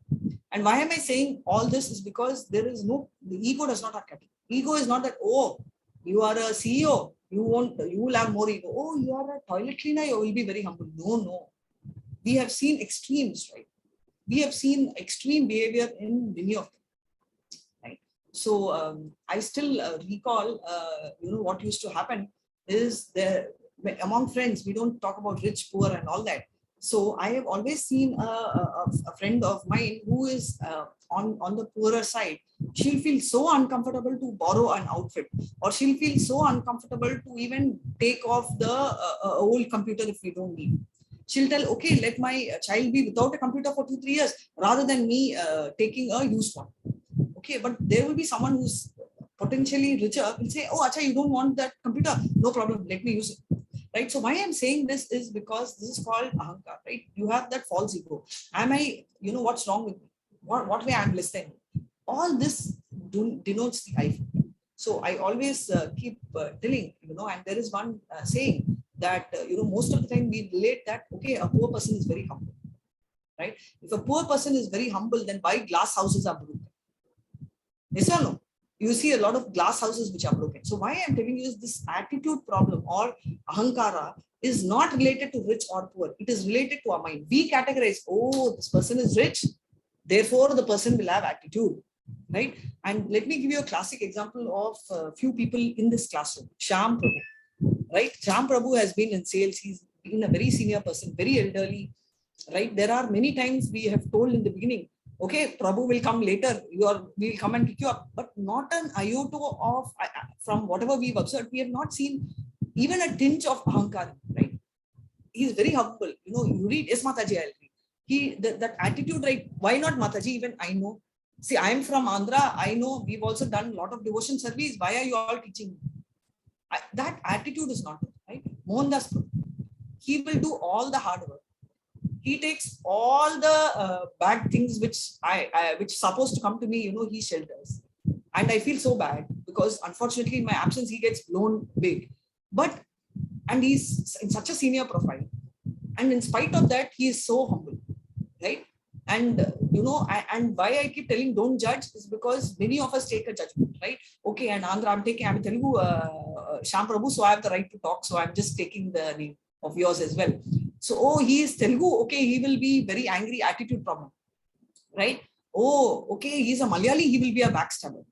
And why am I saying all this is because the ego does not have category. Ego is not that, oh, you are a CEO, you will have more ego. Oh, you are a toilet cleaner, you will be very humble. No. We have seen extremes, right? We have seen extreme behavior in many of them, right? So I still recall, what used to happen is there among friends, we don't talk about rich, poor and all that. So I have always seen a friend of mine who is on the poorer side. She'll feel so uncomfortable to borrow an outfit, or she'll feel so uncomfortable to even take off the old computer if we don't need. She'll tell, okay, let my child be without a computer for 2-3 years rather than me taking a used one. Okay, but there will be someone who's potentially richer will say, oh, acha, you don't want that computer? No problem, let me use it. Right? So why I'm saying this is because this is called ahankar, right? You have that false ego. Am I, what's wrong with me? What way I'm listening? All this denotes the I. So I always keep telling, and there is one saying that, most of the time we relate that, okay, a poor person is very humble, right? If a poor person is very humble, then why glass houses are broken? Yes or no? You see a lot of glass houses which are broken. So why I'm telling you is this attitude problem or ahankara is not related to rich or poor. It is related to our mind. We categorize, oh, this person is rich, therefore the person will have attitude, right? And let me give you a classic example of a few people in this classroom. Shyam Prabhu, right? Shyam Prabhu has been in sales. He's in a very senior person, very elderly, right? There are many times we have told in the beginning, okay, Prabhu will come later, we'll come and pick you up, but not an iota of, from whatever we've observed, we have not seen even a tinge of ahankar, right? He is very humble. You read, yes, Mataji, I'll read. That attitude, right? Why not Mataji? Even I know. See, I am from Andhra. I know we've also done a lot of devotion service. Why are you all teaching me? That attitude is not right. Mohandas, he will do all the hard work. He takes all the bad things which supposed to come to me, he shelters. And I feel so bad because unfortunately in my absence, he gets blown big. And he's in such a senior profile. And in spite of that, he is so humble, right? And, and why I keep telling don't judge is because many of us take a judgment, right? Okay, and Andhra, I'm Telugu, Shyam Prabhu, so I have the right to talk. So I'm just taking the name of yours as well. So, he is Telugu, okay, he will be very angry, attitude problem, right? Oh, okay, he's a Malayali, he will be a backstabber.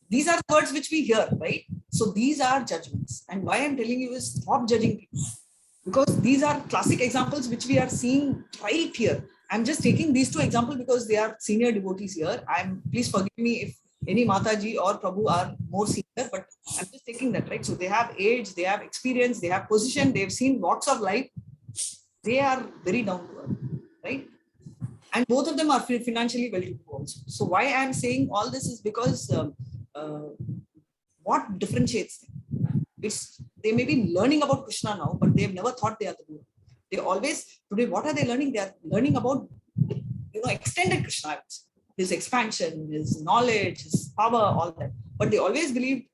These are words which we hear, right? So these are judgments. And why I'm telling you is stop judging people. Because these are classic examples which we are seeing right here. I'm just taking these two examples because they are senior devotees here. Please forgive me if any Mataji or Prabhu are more senior, but I'm just taking that, right? So they have age, they have experience, they have position, they've seen lots of life. They are very down to earth, right? And both of them are financially well-to-do also. So why I'm saying all this is because what differentiates them? They may be learning about Krishna now, but they've never thought they are the doer. They always, today, what are they learning? They are learning about, extended Krishna, his expansion, his knowledge, his power, all that. But they always believed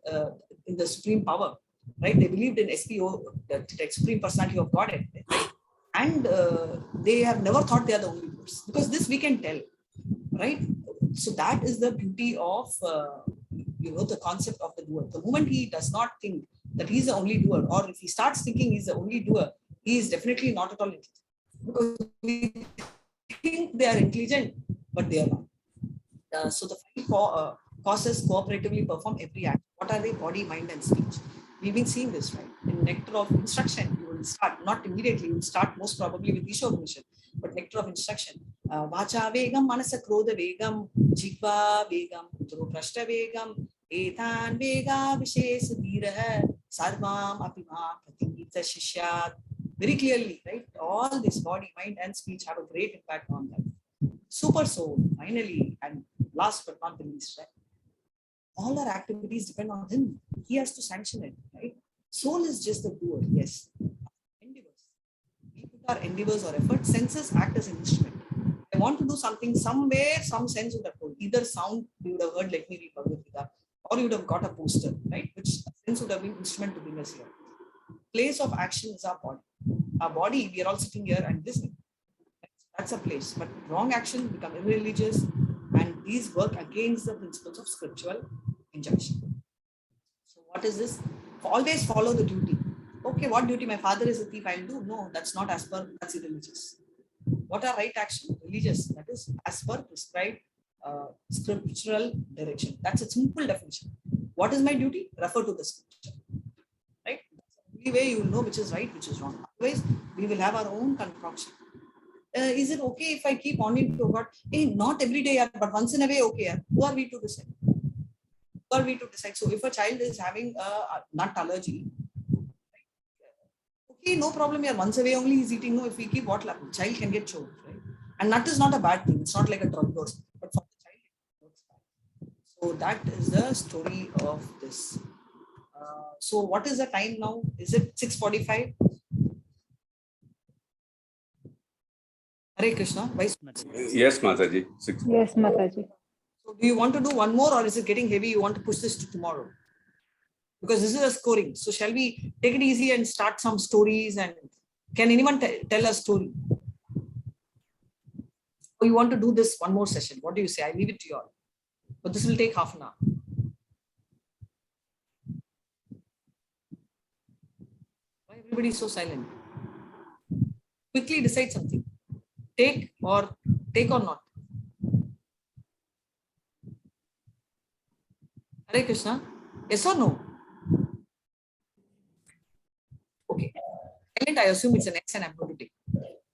in the supreme power, right? They believed in SPO, the supreme personality of Godhead, right? And they have never thought they are the only doers, because this we can tell, right? So that is the beauty of, the concept of the doer. The moment he does not think that he's the only doer, or if he starts thinking he's the only doer, he is definitely not at all intelligent. Because we think they are intelligent, but they are not. So the five causes cooperatively perform every act. What are they? Body, mind, and speech. We've been seeing this, right? In nectar of instruction, you will start, not immediately, you will start most probably with Ishwar mission, but nectar of instruction. Vacha vegam, manasa krodha vegam, jikva vegam, utro prashta vegam, etan vega vishes dhiraha, sarvam apima pratingita shishyat. Very clearly, right? All this body, mind, and speech have a great impact on them. Super soul, finally, and last but not the least, right? All our activities depend on him. He has to sanction it, right? Soul is just the doer, yes. Endeavors. We put our endeavors or effort. Senses act as an instrument. I want to do something, somewhere, some sense would have told. Either sound, you would have heard, let me read Bhagavad Gita, or you would have got a poster, right? Which sense would have been instrument to bring us here. Place of action is our body. Our body, we are all sitting here and listening. That's a place. But wrong action become irreligious, and these work against the principles of scriptural injunction. So what is this? Always follow the duty. Okay, what duty? My father is a thief, I'll do. No, that's not as per, that's irreligious. What are right action? Religious. That is as per prescribed scriptural direction. That's a simple definition. What is my duty? Refer to the scripture. Right? That's the only way you will know which is right, which is wrong. Otherwise, we will have our own concoction. Is it okay if I keep on to God? Hey, not every day, but once in a way, okay. Who are we to decide? Who are we to decide? So if a child is having a nut allergy, okay, no problem here. Once a way only he's eating. No, if we keep, what happens? Child can get choked, right? And nut is not a bad thing. It's not like a drug or something, but for the child, it works bad. So that is the story of this. So what is the time now? Is it 6:45? Hare Krishna. Yes, Mataji. Yes, Mataji. So do you want to do one more, or is it getting heavy? You want to push this to tomorrow? Because this is a scoring. So shall we take it easy and start some stories? And can anyone tell a story? Or you want to do this one more session? What do you say? I leave it to you all. But this will take half an hour. Why everybody is so silent? Quickly decide something. Take or not. Hare Krishna. Yes or no? Okay. point, I assume it's an X and I'm going to take.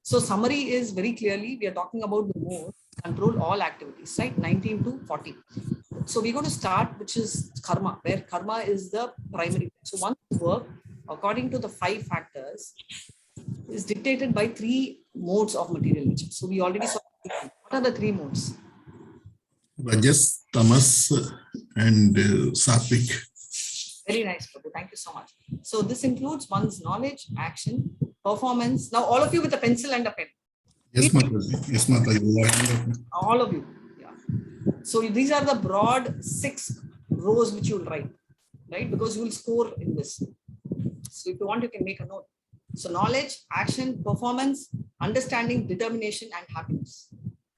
So summary is very clearly, we are talking about the mode control all activities, right? 19 to 40. So we're going to start, which is karma, where karma is the primary. So one work, according to the 5 factors, is dictated by 3 modes of material nature. So we already saw what are the 3 modes? Rajas, Tamas, and Satvik. Very nice, Prabhu. Thank you so much. So this includes one's knowledge, action, performance. Now all of you with a pencil and a pen. Yes, Mataji. Yes, Mataji. All of you. Yeah. So these are the broad 6 rows which you will write, right? Because you will score in this. So if you want, you can make a note. So knowledge, action, performance, understanding, determination, and happiness.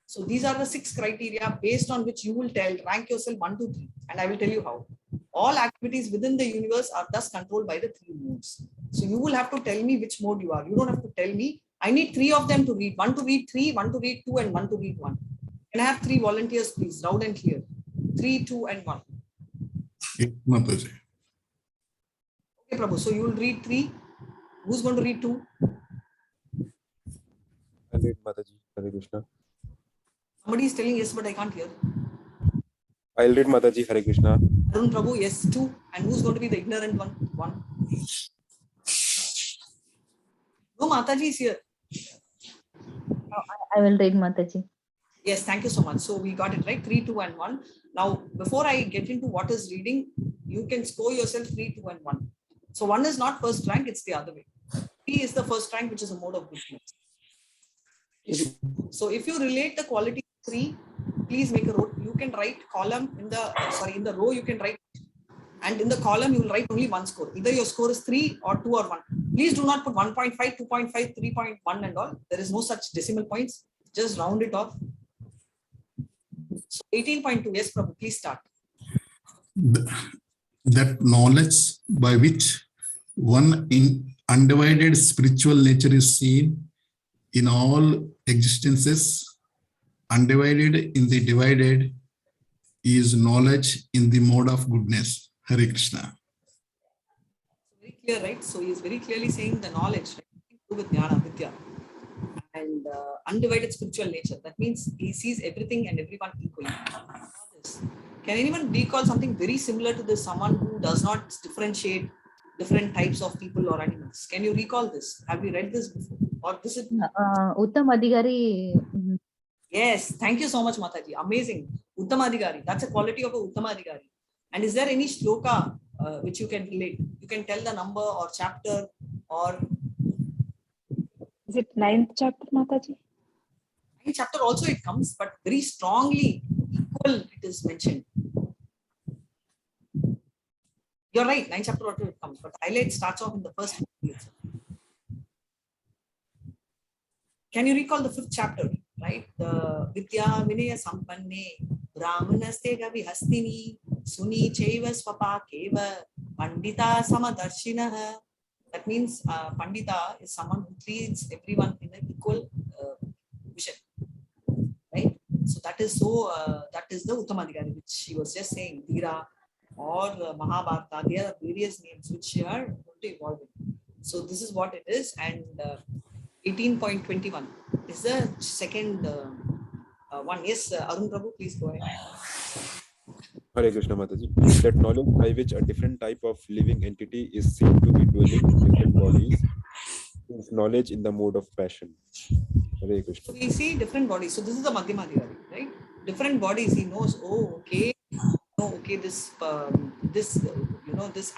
So these are the 6 criteria based on which you will rank yourself 1 to 3. And I will tell you how. All activities within the universe are thus controlled by the 3 modes. So you will have to tell me which mode you are. You don't have to tell me. I need 3 of them to read. 1 to read 3, 1 to read 2, and 1 to read 1. Can I have 3 volunteers, please? Loud and clear. 3, 2, and 1. Yes, Mataji. Okay, Prabhu. So you will read 3. Who's going to read 2? I'll read Mataji. Hare Krishna. Somebody is telling yes, but I can't hear. I'll read Mataji. Hare Krishna. Arun Prabhu, yes, 2. And who's going to be the ignorant one? 1. No, Mataji is here. I will read Mataji. Yes, thank you so much. So we got it right, 3, 2, and 1. Now, before I get into what is reading, you can score yourself 3, 2, and 1. So 1 is not first rank, it's the other way. 3 is the first rank, which is a mode of goodness. So if you relate the quality 3, please make a row. You can write column in the row you can write, and in the column you will write only 1 score. Either your score is 3 or 2 or 1. Please do not put 1.5, 2.5, 3.1 and all. There is no such decimal points. Just round it off. So 18.2, yes, Prabhu, please start. That knowledge by which one in undivided spiritual nature is seen in all existences, undivided in the divided, is knowledge in the mode of goodness. Hare Krishna. Very clear, right? So he is very clearly saying the knowledge, right? With Jnana, Vidya, and undivided spiritual nature. That means he sees everything and everyone equally. Can anyone recall something very similar to this? Someone who does not differentiate different types of people or animals. Can you recall this? Have you read this before? Or this is Uttam Adhikari. Yes, thank you so much, Mataji. Amazing. Uttamadhikari. That's a quality of a Uttamadhikari. And is there any shloka which you can relate? You can tell the number or chapter or... Is it 9th chapter, Mataji? 9th chapter also it comes, but very strongly equal it is mentioned. You're right, 9th chapter also it comes, but highlight starts off in the first chapter. Can you recall the 5th chapter, right? The Vidya Vinaya Sampanne, Brahmanaste Gavi Hastini, Suni Chaiva Swapa Keva, Pandita Samadarshinaha. That means Pandita is someone who treats everyone in an equal vision, right? So that is the Uttamadhikari, which she was just saying, Dhira or Mahabharata. There are various names which are going to evolve in. So this is what it is, and 18.21 is the second one. Yes, Arun Prabhu, please go ahead. Hare Krishna Mataji. That knowledge by which a different type of living entity is seen to be dwelling in different bodies is knowledge in the mode of passion. Hare Krishna. We see different bodies. So this is the Madhyamadhikari, right? Different bodies. He knows. Oh, okay. No, okay. This this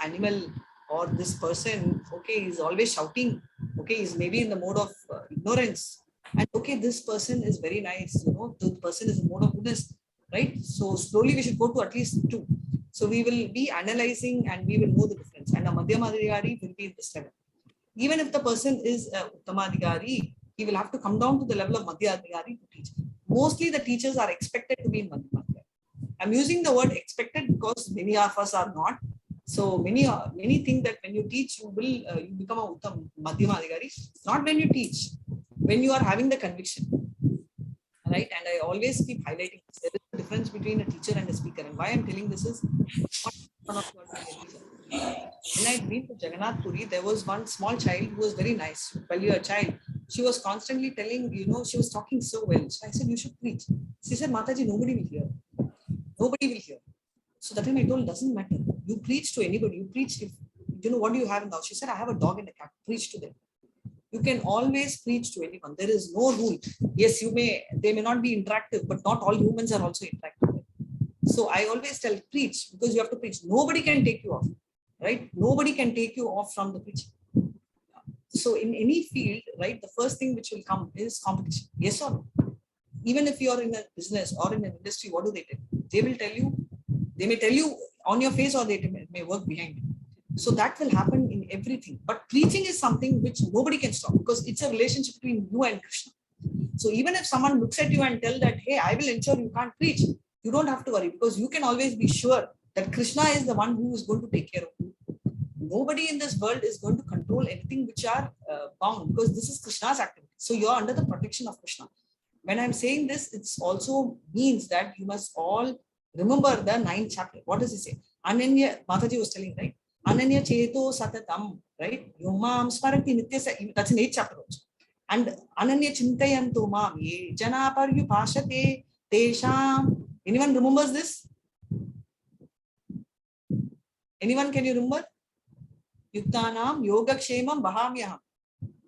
animal or this person. Okay, he's always shouting. Okay, he's maybe in the mode of ignorance. And okay, this person is very nice. The person is in mode of goodness. Right? So slowly we should go to at least 2. So we will be analyzing and we will know the difference. And a Madhyamadhikari will be in this level. Even if the person is a Uttamadhikari, he will have to come down to the level of Madhyamadhikari to teach. Mostly the teachers are expected to be in Madhyamadhikari. I'm using the word expected because many of us are not. So many think that when you teach, you become a Madhyamadhikari. Not when you teach, when you are having the conviction. Right, and I always keep highlighting this. There is a difference between a teacher and a speaker, and why I'm telling this is when I read the Jagannath Puri, there was one small child who was very nice, 12-year child. She was constantly telling, she was talking so well. So I said, you should preach. She said, Mataji, nobody will hear. Nobody will hear. So that time I told, doesn't matter. You preach to anybody. You preach if, what do you have now? She said, I have a dog and a cat. Preach to them. You can always preach to anyone. There is no rule. Yes, they may not be interactive, but not all humans are also interactive. So I always tell, preach, because you have to preach. Nobody can take you off, right? Nobody can take you off from the preaching. So in any field, right, the first thing which will come is competition. Yes or no? Even if you're in a business or in an industry, what do they tell you? They may tell you on your face, or they may work behind you. So that will happen in everything. But preaching is something which nobody can stop, because it's a relationship between you and Krishna. So even if someone looks at you and tell that, hey, I will ensure you can't preach, you don't have to worry, because you can always be sure that Krishna is the one who is going to take care of you. Nobody in this world is going to control anything which are bound, because this is Krishna's activity. So you're under the protection of Krishna. When I'm saying this, it also means that you must all remember the 9th chapter. What does he say? Ananya, Mataji was telling, right? Ananya cheto satatam, right? Yomam smarati nitya. That's in 8th chapter also. And Ananya chintayanto mam ye jana paryupashate tesham. Anyone remembers this? Anyone, can you remember? Yuktanam yogakshemam bahamyaham.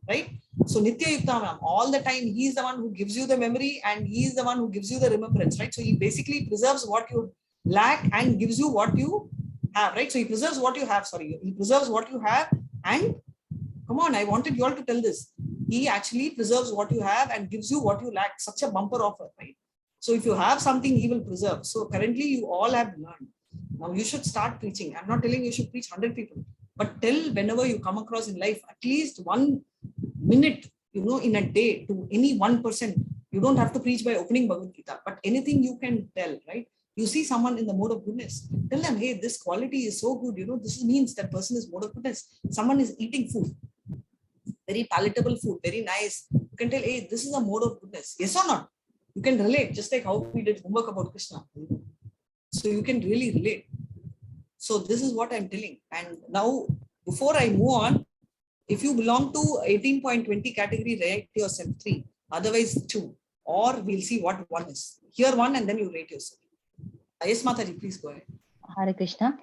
Right? So Nitya Yuktanam, all the time, he is the one who gives you the memory, and he is the one who gives you the remembrance, right? So he basically preserves what you lack and gives you what you have, right? So he preserves what you have, he preserves what you have, and come on, I wanted you all to tell this. He actually preserves what you have and gives you what you lack. Such a bumper offer, right? So if you have something, he will preserve. So currently you all have learned. Now you should start preaching. I'm not telling you should preach 100 people, but tell whenever you come across in life, at least 1 minute, in a day, to any one person. You don't have to preach by opening Bhagavad Gita, but anything you can tell, right? You see someone in the mode of goodness, tell them, hey, this quality is so good. This means that person is mode of goodness. Someone is eating food, very palatable food, very nice. You can tell, hey, this is a mode of goodness. Yes or not? You can relate, just like how we did homework about Krishna. So you can really relate. So this is what I'm telling. And now, before I move on, if you belong to 18.20 category, rate yourself 3, otherwise 2, or we'll see what 1 is. Here 1, and then you rate yourself. Yes, Mataji, please go ahead. Hare Krishna.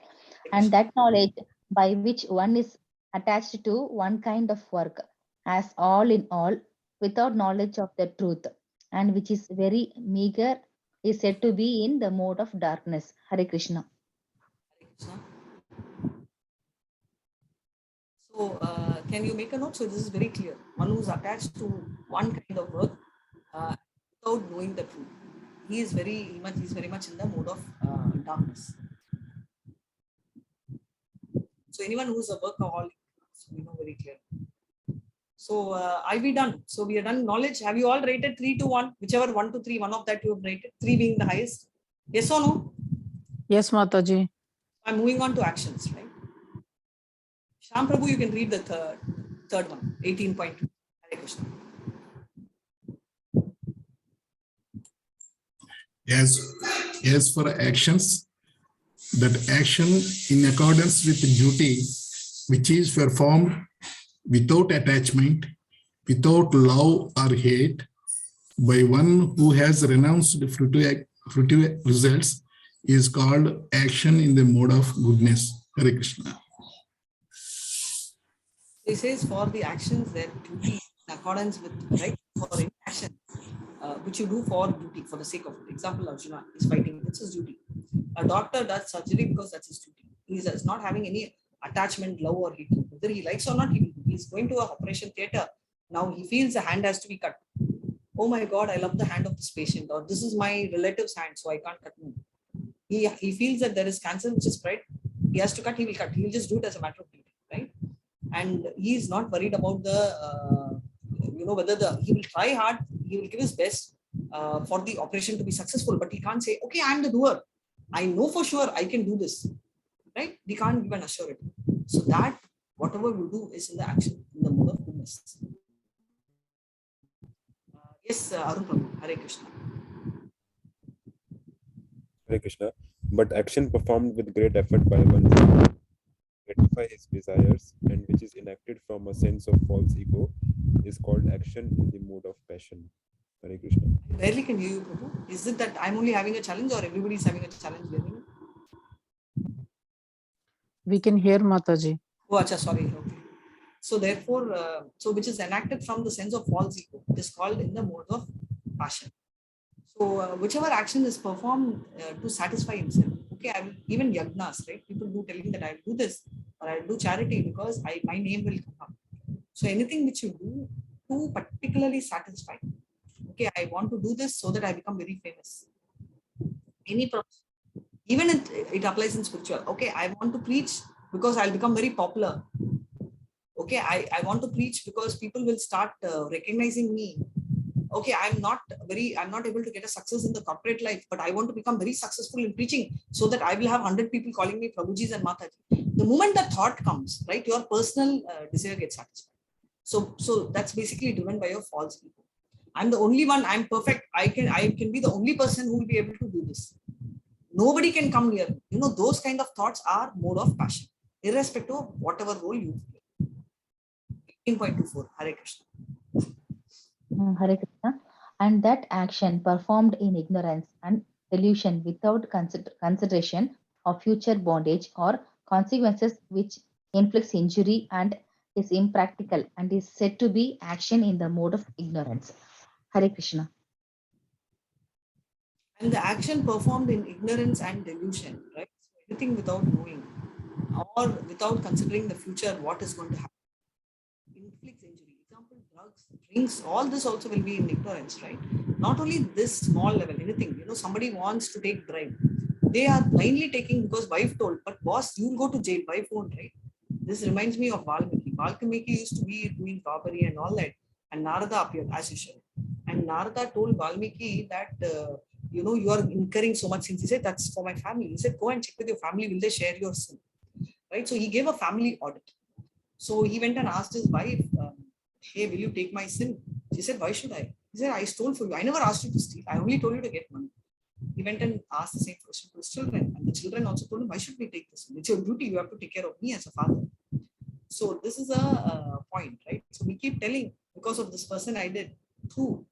And that knowledge by which one is attached to one kind of work as all in all, without knowledge of the truth, and which is very meager, is said to be in the mode of darkness. Hare Krishna. Hare Krishna. So can you make a note? So this is very clear. One who's attached to one kind of work without knowing the truth. He's very much in the mode of darkness. So anyone who's a workaholic, very clear. So I'll be done. So we are done. Knowledge. Have you all rated 3 to 1? Whichever 1 to 3, one of that you have rated. 3 being the highest. Yes or no? Yes, Mataji. I'm moving on to actions, right? Sham Prabhu, you can read the third one, 18.2. Hare Krishna. As for actions, that action in accordance with duty, which is performed without attachment, without love or hate, by one who has renounced fruitive results, is called action in the mode of goodness. Hare Krishna. He says for the actions that duty in accordance with, right, for any action which you do for duty, for the sake of it. Example, Arjuna is fighting, that's his duty. A doctor does surgery because that's his duty. He is not having any attachment, love or hate. Whether he likes or not, he's going to an operation theater. Now he feels the hand has to be cut. Oh my God, I love the hand of this patient, or this is my relative's hand, so I can't cut more. He feels that there is cancer which is spread. He has to cut, he will cut. He will just do it as a matter of duty, right? And he is not worried about the, whether he will try hard, he will give his best for the operation to be successful, but he can't say, okay, I'm the doer. I know for sure I can do this, right? He can't give an assurity. So that whatever we do is in the action, in the mode of goodness. Yes, Arun Prabhu, Hare Krishna. Hare Krishna. But action performed with great effort by one gratify his desires and which is enacted from a sense of false ego is called action in the mode of passion. Hare Krishna. I barely can hear you, Prabhu. Is it that I'm only having a challenge or everybody's having a challenge hearing? We can hear Mataji. Oh, acha, sorry. Okay. So therefore, so which is enacted from the sense of false ego. It is called in the mode of passion. So whichever action is performed to satisfy himself. Okay, I will, even yagnas, right? People do telling that I will do this or I will do charity because my name will come up. So anything which you do to particularly satisfy. Okay, I want to do this so that I become very famous. Any profession, even it applies in spiritual. Okay, I want to preach because I'll become very popular. Okay, I want to preach because people will start recognizing me. Okay, I'm not able to get a success in the corporate life, but I want to become very successful in preaching so that I will have 100 people calling me Prabhuji's and Mataji. The moment the thought comes, right, your personal desire gets satisfied. So that's basically driven by your false ego. I'm the only one, I'm perfect. I can be the only person who will be able to do this. Nobody can come near me. You know, those kind of thoughts are mode of passion, irrespective of whatever role you play. 18.24, Hare Krishna. Hare Krishna. And that action performed in ignorance and delusion without consideration of future bondage or consequences which inflicts injury and is impractical and is said to be action in the mode of ignorance. Hare Krishna. And the action performed in ignorance and delusion, right? So anything without knowing or without considering the future, what is going to happen, inflicts injury. Example, drugs, drinks, all this also will be in ignorance, right? Not only this small level, anything, you know, somebody wants to take bribe. They are blindly taking because wife told, but boss, you'll go to jail, wife won't, right? This reminds me of Valmiki. Valmiki used to be doing robbery and all that. And Narada appeared as usual. And Narada told Valmiki that, you are incurring so much sins. He said, that's for my family. He said, go and check with your family. Will they share your sin? Right? So he gave a family audit. So he went and asked his wife, hey, will you take my sin? She said, why should I? He said, I stole for you. I never asked you to steal. I only told you to get money. He went and asked the same question to his children. And the children also told him, why should we take this? It's your duty. You have to take care of me as a father. So this is a point, right? So we keep telling, because of this person I did. True.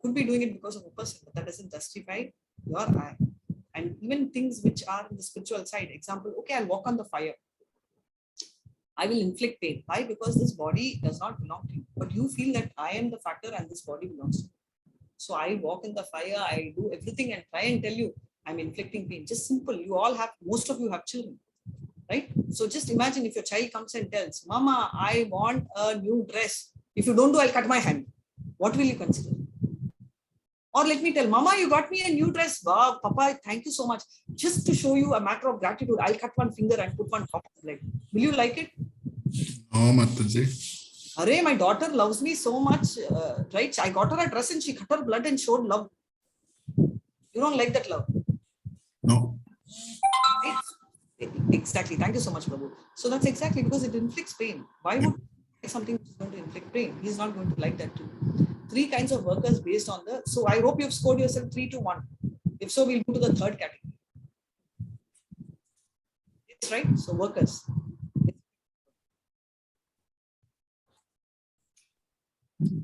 Could be doing it because of a person, but that doesn't justify your I. And even things which are in the spiritual side. Example, okay, I'll walk on the fire. I will inflict pain. Why? Because this body does not belong to you. But you feel that I am the factor and this body belongs to you. So I walk in the fire, I do everything and try and tell you I'm inflicting pain. Just simple. You all have, most of you have children, right? So just imagine if your child comes and tells, Mama, I want a new dress. If you don't do, I'll cut my hand. What will you consider? Or let me tell, Mama, you got me a new dress. Wow, Papa, thank you so much. Just to show you a matter of gratitude, I'll cut one finger and put one drop of blood. Will you like it? No, Mataji. Array, my daughter loves me so much, right? I got her a dress and she cut her blood and showed love. You don't like that love? No. Exactly. Thank you so much, Prabhu. So that's exactly because it inflicts pain. Why would something which is going to inflict pain? He's not going to like that too. 3 kinds of workers based on the. So I hope you've scored yourself 3-1. If so, we'll go to the third category. It's right. So workers.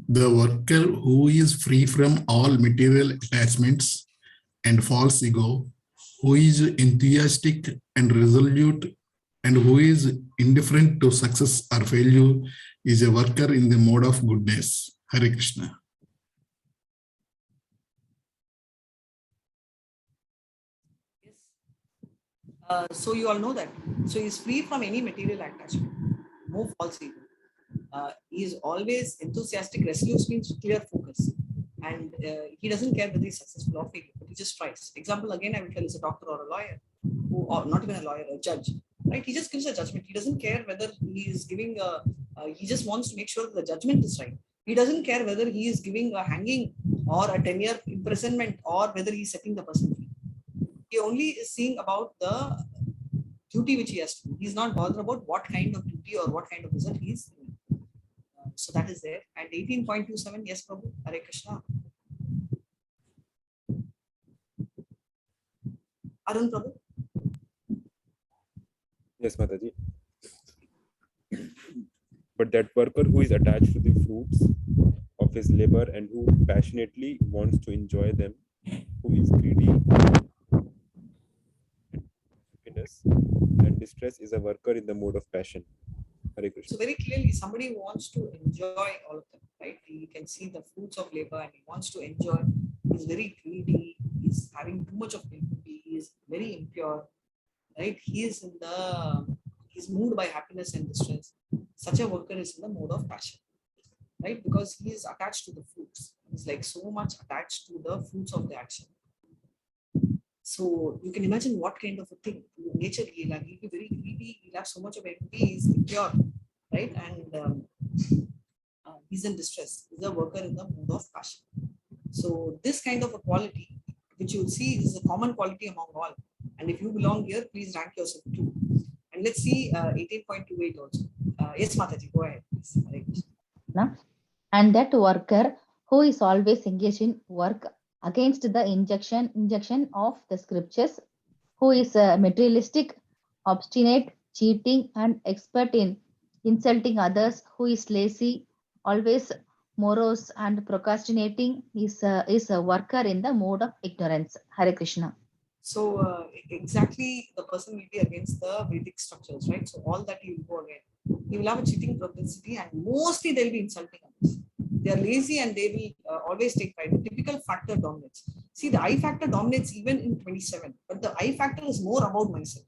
The worker who is free from all material attachments and false ego, who is enthusiastic and resolute, and who is indifferent to success or failure, is a worker in the mode of goodness. Hare Krishna. Yes. So you all know that. So he's free from any material attachment. No false ego. He is always enthusiastic. Resolute means clear focus. And he doesn't care whether he's successful or failure, but he just tries. Example, again, I will tell is a doctor or a lawyer, or not even a lawyer, a judge, right? He just gives a judgment. He doesn't care whether he is giving he just wants to make sure that the judgment is right. He doesn't care whether he is giving a hanging or a 10-year imprisonment or whether he's setting the person free. He only is seeing about the duty which he has to do. He's not bothered about what kind of duty or what kind of result he is doing. So that is there. And 18.27, yes, Prabhu. Hare Krishna. Arun Prabhu. Yes, Mataji. But that worker who is attached to the fruits of his labor and who passionately wants to enjoy them, who is greedy, happiness and distress, is a worker in the mode of passion. Hare Krishna. So very clearly, somebody who wants to enjoy all of them, right? He can see the fruits of labor and he wants to enjoy. He's very greedy. He's having too much of envy. He is very impure, right? He's moved by happiness and distress. Such a worker is in the mode of passion, right? Because he is attached to the fruits. He's like so much attached to the fruits of the action. So you can imagine what kind of a thing. Nature, he'll be very greedy. He'll have so much of envy. He's impure, right? And he's in distress. He's a worker in the mode of passion. So this kind of a quality, which you'll see is a common quality among all. And if you belong here, please rank yourself too. And let's see 18.28 also. Yes, Mataji, go ahead, please. Hare Krishna. And that worker who is always engaged in work against the injunction of the scriptures, who is materialistic, obstinate, cheating, and expert in insulting others, who is lazy, always morose and procrastinating, is a worker in the mode of ignorance. Hare Krishna. So exactly the person will be against the Vedic structures, right? So all that he will go again. He will have a cheating propensity and mostly they'll be insulting others. They are lazy and they will always take pride. The typical factor dominates. See, the I factor dominates even in 27, but the I factor is more about myself.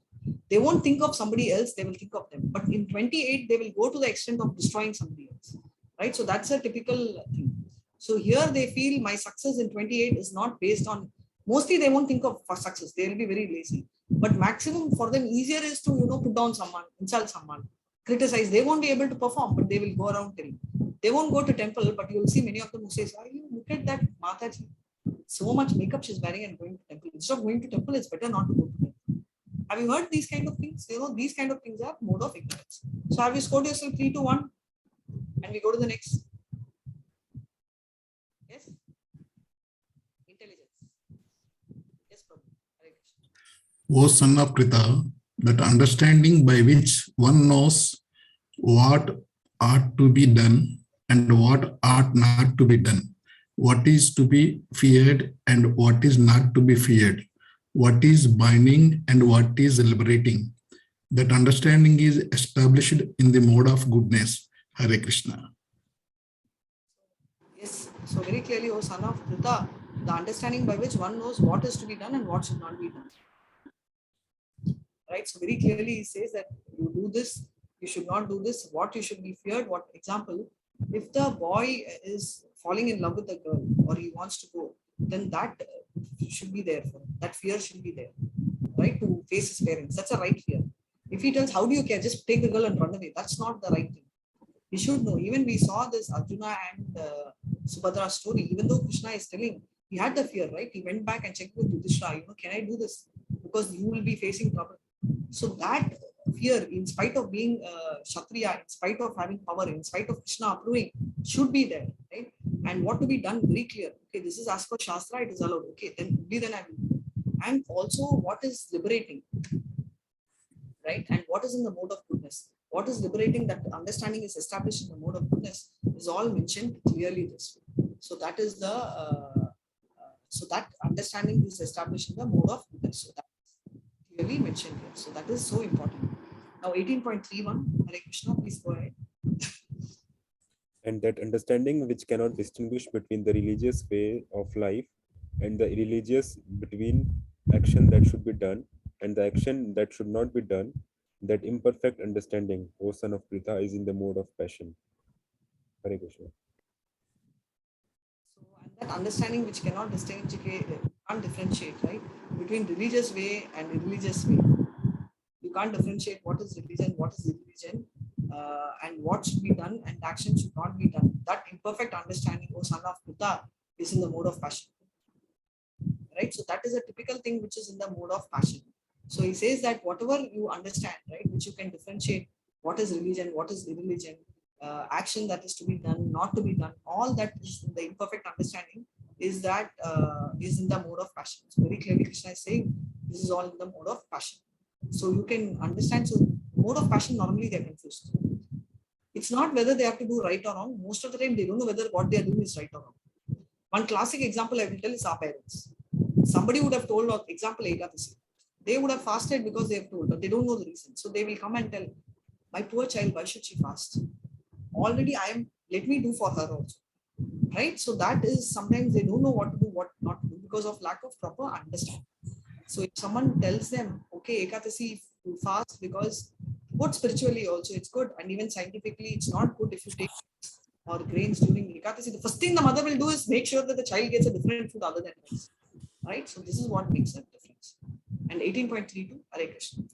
They won't think of somebody else, they will think of them. But in 28, they will go to the extent of destroying somebody else, right? So that's a typical thing. So here they feel my success in 28 is not based on, mostly they won't think of for success. They will be very lazy. But maximum for them easier is to, put down someone, insult someone, criticize. They won't be able to perform, but they will go around telling. They won't go to temple, but you will see many of them who say, oh, you look at that Mataji. So much makeup she's wearing and going to temple. Instead of going to temple, it's better not to go to temple. Have you heard these kind of things? These kind of things are mode of ignorance. So have you scored yourself 3-1? And we go to the next. Yes? Intelligence. Yes, Prabhu. O son of Pritha, that understanding by which one knows what ought to be done and what ought not to be done, what is to be feared and what is not to be feared, what is binding and what is liberating. That understanding is established in the mode of goodness. Hare Krishna. Yes, so very clearly, O son of Pritha, the understanding by which one knows what is to be done and what should not be done. Right, so very clearly he says that you do this, you should not do this, what you should be feared. What example, if the boy is falling in love with a girl or he wants to go, then that should be there for him. That fear should be there, right, to face his parents. That's a right fear. If he tells, how do you care, just take the girl and run away, that's not the right thing. He should know. Even we saw this Arjuna and Subhadra story. Even though Krishna is telling, he had the fear, right? He went back and checked with Yudhishthira, can I do this? Because you will be facing trouble. So that fear, in spite of being Kshatriya, in spite of having power, in spite of Krishna approving, should be there, right? And what to be done, very clear. Okay, this is as per Shastra, it is allowed. Okay, then I will. And also what is liberating, right? And what is in the mode of goodness? What is liberating, that understanding is established in the mode of goodness, is all mentioned clearly this way. So that is the, so that understanding is established in the mode of goodness. So that is clearly mentioned here. So that is so important. Now 18.31, Hare Krishna, please go ahead. And that understanding which cannot distinguish between the religious way of life and the irreligious, between action that should be done and the action that should not be done, that imperfect understanding, O son of Pritha, is in the mode of passion. Hare Krishna. So, and that understanding which cannot can't differentiate, right, between religious way and irreligious way. You can't differentiate what is religion, what is irreligion, and what should be done and action should not be done. That imperfect understanding, O son of Pritha, is in the mode of passion. Right? So that is a typical thing which is in the mode of passion. So he says that whatever you understand, right, which you can differentiate what is religion, what is irreligion, action that is to be done, not to be done, all that is in the imperfect understanding is that is in the mode of passion. So very clearly Krishna is saying this is all in the mode of passion. So you can understand, so mode of passion, normally they're confused. It's not whether they have to do right or wrong. Most of the time, they don't know whether what they are doing is right or wrong. One classic example I will tell is our parents. Somebody would have told, example, Ekadasi. They would have fasted because they have told, but they don't know the reason. So they will come and tell, my poor child, why should she fast? Already let me do for her also. Right? So that is sometimes they don't know what to do, what not to do because of lack of proper understanding. So if someone tells them, okay, Ekadasi, you fast because good spiritually also, it's good. And even scientifically, it's not good if you take or grains during Ekadasi. The first thing the mother will do is make sure that the child gets a different food other than rice. Right? So this is what makes that difference. And 18.32, Hare Krishna.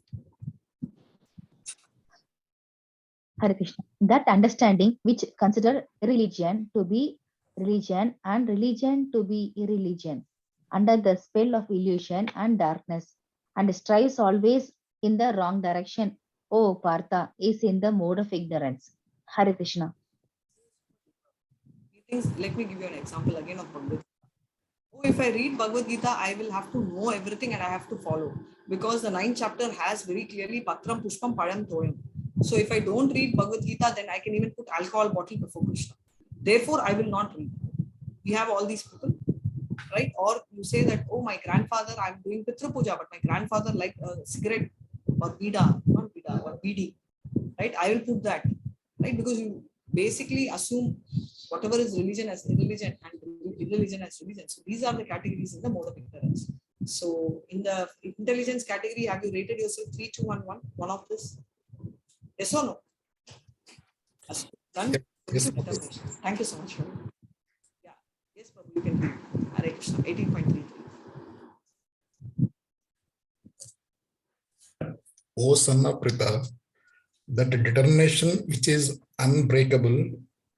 Hare Krishna. That understanding which consider religion to be religion and religion to be irreligion under the spell of illusion and darkness and strives always in the wrong direction, O Partha, is in the mode of ignorance. Hare Krishna. Let me give you an example again of Bhagavad Gita. Oh, if I read Bhagavad Gita, I will have to know everything and I have to follow. Because the 9th chapter has very clearly Patram Pushpam Padam Toyam. So if I don't read Bhagavad Gita, then I can even put alcohol bottle before Krishna. Therefore, I will not read. We have all these people, right? Or you say that, oh, my grandfather, I'm doing Pitra Puja, but my grandfather liked a cigarette or bida, not bida, or bidi, right? I will put that, right? Because you basically assume whatever is religion as irreligion and irreligion as religion. So these are the categories in the mode of ignorance. So in the intelligence category, have you rated yourself 3, 2, 1, 1? One of this? Yes or no? Done? Yes. Thank you so much. Yeah. Yes, Prabhu, you can read. Hare Krishna, 18.33. O son of Pritha, that determination which is unbreakable,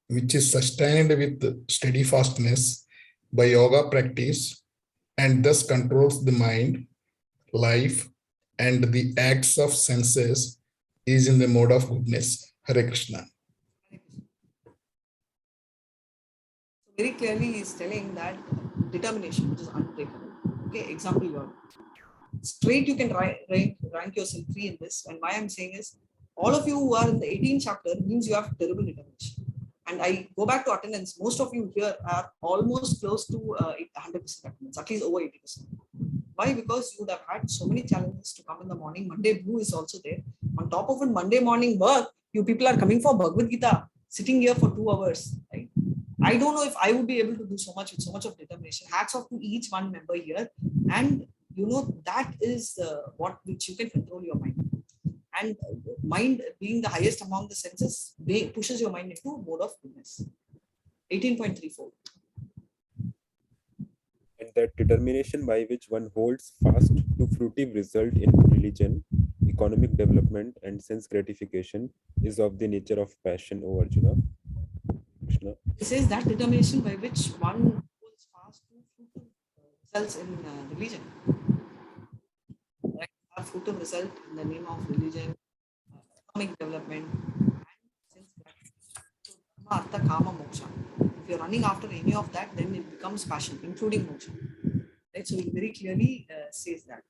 which is sustained with steadfastness by yoga practice, and thus controls the mind, life, and the acts of senses, is in the mode of goodness. Hare Krishna. So very clearly he is telling that determination, which is unbreakable. Okay, example you are. Straight you can rank yourself 3 in this. And why I'm saying is, all of you who are in the 18th chapter means you have terrible determination. And I go back to attendance. Most of you here are almost close to 100% attendance, at least over 80%. Why? Because you would have had so many challenges to come in the morning. Monday Blue is also there. On top of it, Monday morning work, you people are coming for Bhagavad Gita, sitting here for 2 hours. Right? I don't know if I would be able to do so much with so much of determination. Hats off to each one member here. And you know, that is what which you can control your mind. And mind being the highest among the senses, pushes your mind into mode of goodness. 18.34. And that determination by which one holds fast to fruitive result in religion, economic development, and sense gratification is of the nature of passion, O Arjuna. Krishna. It says that determination by which one holds fast to fruitive results in religion. Right? A fruitive result in the name of religion, economic development, and sense gratification. So, dharma, artha, kama, moksha. If you're running after any of that, then it becomes passion, including moksha. Right? So, he very clearly says that.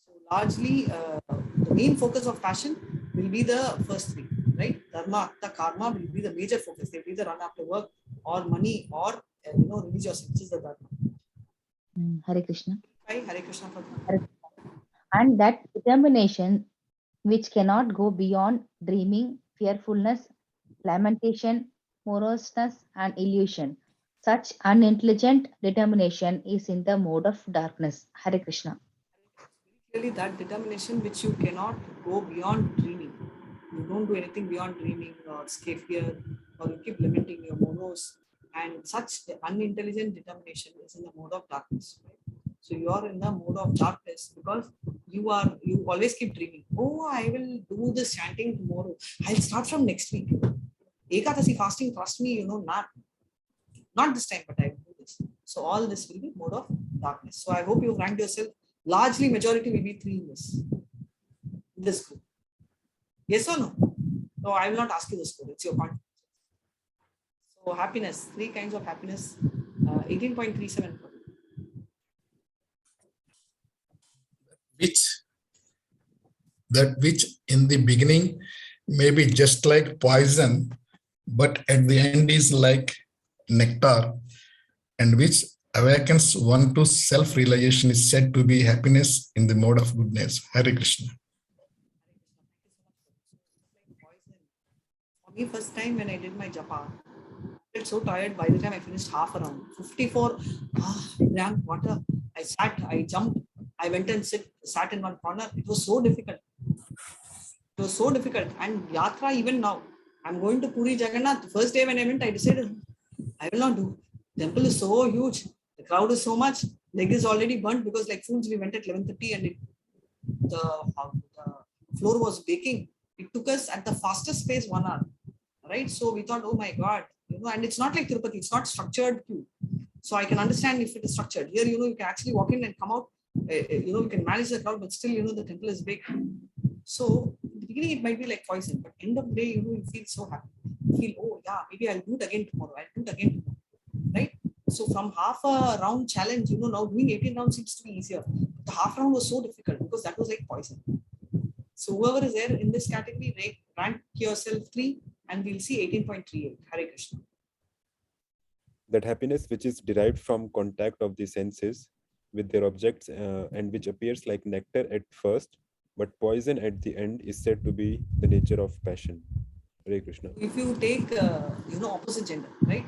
So, largely, the main focus of passion will be the first 3, right? Dharma, artha, karma will be the major focus. They will either run after work or money or religiosity, which is the dharma. Hare Krishna. Hare Krishna. And that determination which cannot go beyond dreaming, fearfulness, lamentation, moroseness, and illusion. Such unintelligent determination is in the mode of darkness. Hare Krishna. Clearly, that determination which you cannot go beyond dreaming. You don't do anything beyond dreaming or escape fear, or you keep lamenting your monos. And such unintelligent determination is in the mode of darkness. Right? So you are in the mode of darkness because you always keep dreaming. Oh, I will do this chanting tomorrow. I'll start from next week. Ekadasi fasting, trust me, not this time, but I will do this. So all this will be mode of darkness. So I hope you've ranked yourself. Largely majority will be 3 in this group. Yes or no? No, I will not ask you the score. It's your confidence. So happiness, 3 kinds of happiness. 18.37. Which in the beginning maybe just like poison, but at the end is like nectar, and which awakens one to self-realization is said to be happiness in the mode of goodness. Hare Krishna. For me, first time when I did my japa, I felt so tired by the time I finished half a round. 54, water. I sat, I jumped, I went and sat in one corner. It was so difficult. It was so difficult. And Yatra, even now, I'm going to Puri Jagannath. The first day when I went, I decided, I will not do. The temple is so huge. The crowd is so much. Leg is already burnt because like fools, we went at 11:30 and the floor was baking. It took us at the fastest pace 1 hour. Right? So we thought, oh my God, and it's not like Tirupati, it's not structured queue. So I can understand if it is structured. Here, you can actually walk in and come out. You can manage the crowd, but still, the temple is big. So in the beginning, it might be like poison, but end of the day, you feel so happy. You feel, oh yeah, maybe I'll do it again tomorrow. Right? So from half a round challenge, now doing 18 rounds seems to be easier. But the half round was so difficult because that was like poison. So whoever is there in this category, rank yourself 3 and we'll see 18.38. Hare Krishna. That happiness which is derived from contact of the senses with their objects and which appears like nectar at first, but poison at the end is said to be the nature of passion. Hare Krishna. If you take, opposite gender, right?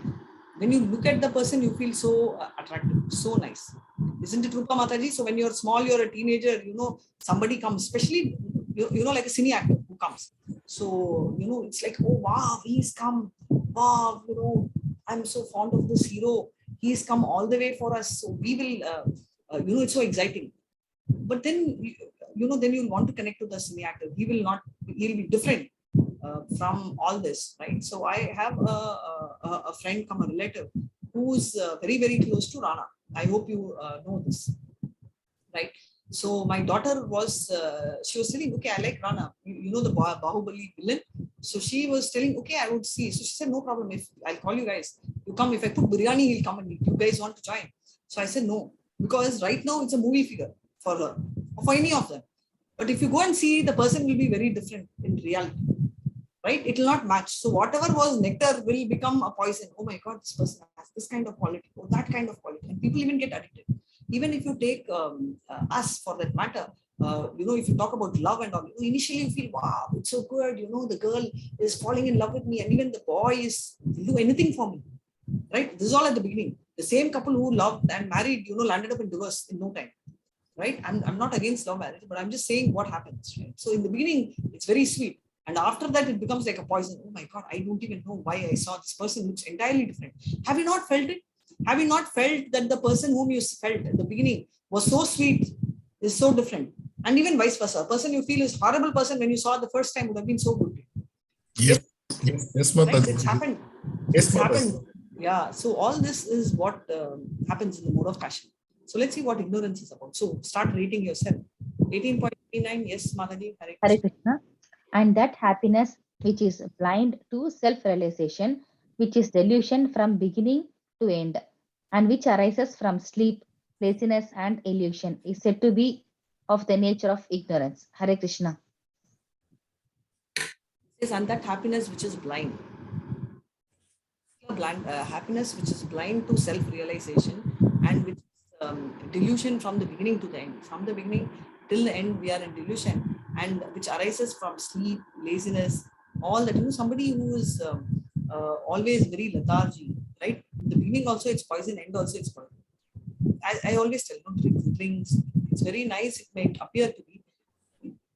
When you look at the person, you feel so attractive, so nice. Isn't it, Rupa Mataji? So when you're small, you're a teenager, somebody comes, especially, like a cine actor who comes. So, it's like, oh, wow, he's come. Wow, I'm so fond of this hero. He's come all the way for us. So we will, it's so exciting. But then, then you'll want to connect to the cine actor. He'll be different from all this, right? So I have a friend, a relative, who's very, very close to Rana. I hope you know this, right? So my daughter was, she was telling, okay, I like Rana. You know the Bahubali villain. So she was telling, okay, I would see. So she said, no problem. If I'll call you guys, you come. If I put biryani, he'll come and eat. You guys want to join? So I said no, because right now it's a movie figure for her, or for any of them. But if you go and see, the person will be very different in reality, right? It will not match. So whatever was nectar will become a poison. Oh my God, this person has this kind of quality, or that kind of quality, and people even get addicted. Even if you take us for that matter, if you talk about love and all, initially you feel, wow, it's so good. The girl is falling in love with me, and even the boy will do anything for me, right? This is all at the beginning. The same couple who loved and married, landed up in divorce in no time, right? I'm not against love marriage, but I'm just saying what happens, right? So in the beginning, it's very sweet. And after that, it becomes like a poison. Oh my God, I don't even know why I saw this person looks entirely different. Have you not felt it? Have you not felt that the person whom you felt at the beginning was so sweet is so different? And even vice versa. A person you feel is horrible person when you saw the first time would have been so good. Yes, right? It's happened. Yes, it's happened. Yeah. So all this is what happens in the mode of passion. So let's see what ignorance is about. So start rating yourself. 18.39. Yes, Mataji. Hare Krishna. And that happiness which is blind to self-realization, which is delusion from beginning to end, and which arises from sleep, laziness, and illusion, is said to be of the nature of ignorance. Hare Krishna. Yes, and that happiness which is blind. Happiness which is blind to self-realization and which is delusion from the beginning to the end. From the beginning till the end, we are in delusion, and which arises from sleep, laziness, all that. Somebody who is always very lethargy, right? In the beginning also it's poison, end also it's poison. I always tell, don't drink the drinks. It's very nice, it may appear to be,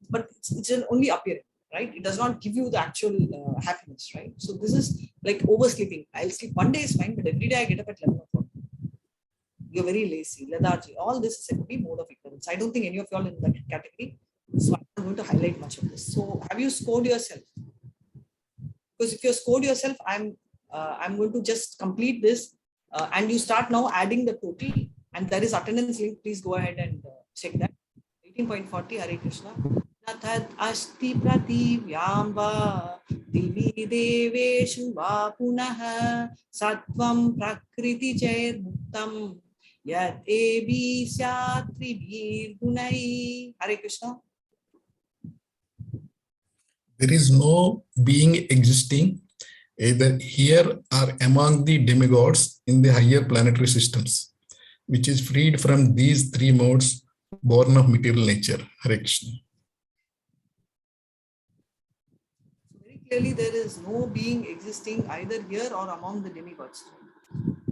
but it's only appearing, right? It does not give you the actual happiness, right? So this is like oversleeping. I'll sleep one day is fine, but every day I get up at 11 o'clock. You're very lazy, lethargy. All this is a complete mode of ignorance. I don't think any of you all in that category. So I'm not going to highlight much of this. So have you scored yourself? Because if you scored yourself, I'm going to just complete this and you start now adding the total, and there is attendance link. Please go ahead and check that. 18.40. Hare Krishna. Nathad asti prativyam va divi deveshu va punah sattvam prakriti jair muktam yat ebi syatri bir gunai. Hare Krishna. There is no being existing either here or among the demigods in the higher planetary systems, which is freed from these three modes born of material nature. Hare Krishna. Very clearly, there is no being existing either here or among the demigods.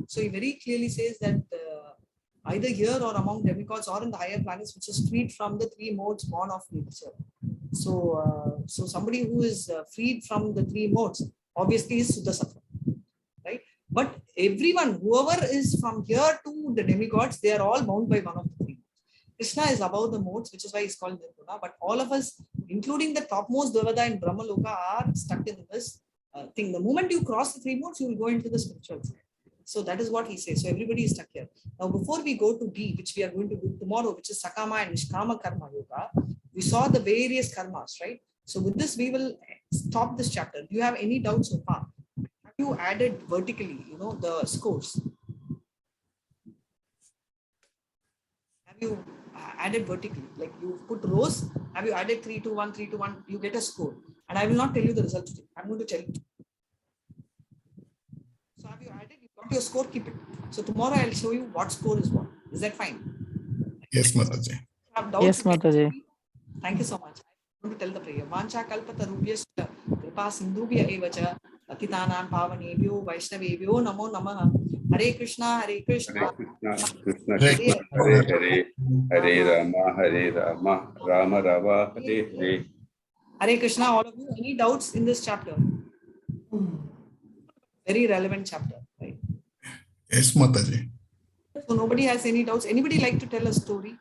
So he very clearly says that either here or among demigods or in the higher planets, which is freed from the three modes born of nature. So, so somebody who is freed from the three modes obviously is Suddha Sattva, right? But everyone, whoever is from here to the demigods, they are all bound by one of the three. Krishna is above the modes, which is why he's called Nirguna. But all of us, including the topmost Devada in Brahma Loka, are stuck in this thing. The moment you cross the three modes, you will go into the spiritual side. So that is what he says. So everybody is stuck here. Now, before we go to D, which we are going to do tomorrow, which is Sakama and Nishkama Karma Yoga, we saw the various karmas, right? So with this, we will stop this chapter. Do you have any doubts so far? Have you added vertically, the scores? Have you added vertically? Like you put rows, have you added 3 to 1, 3 to 1, you get a score. And I will not tell you the result today. I'm going to tell you. So have you added, you got your score, keep it. So tomorrow I'll show you what score is what. Is that fine? Yes, Mataji. Have doubts? Yes, Mataji. Thank you so much. I'm going to tell the prayer. Vancha kalpata rubhyascha kripa sindhubhya evacha patitanam pavanebhyo vaishnavebhyo namo namaha. Hare Krishna, Hare Krishna. Krishna Krishna, Hare Hare, Hare Rama, Rama Rama, Hare Hare. Hare Krishna, all of you. Any doubts in this chapter? Very relevant chapter, right? Yes, Mataji. So nobody has any doubts. Anybody like to tell a story?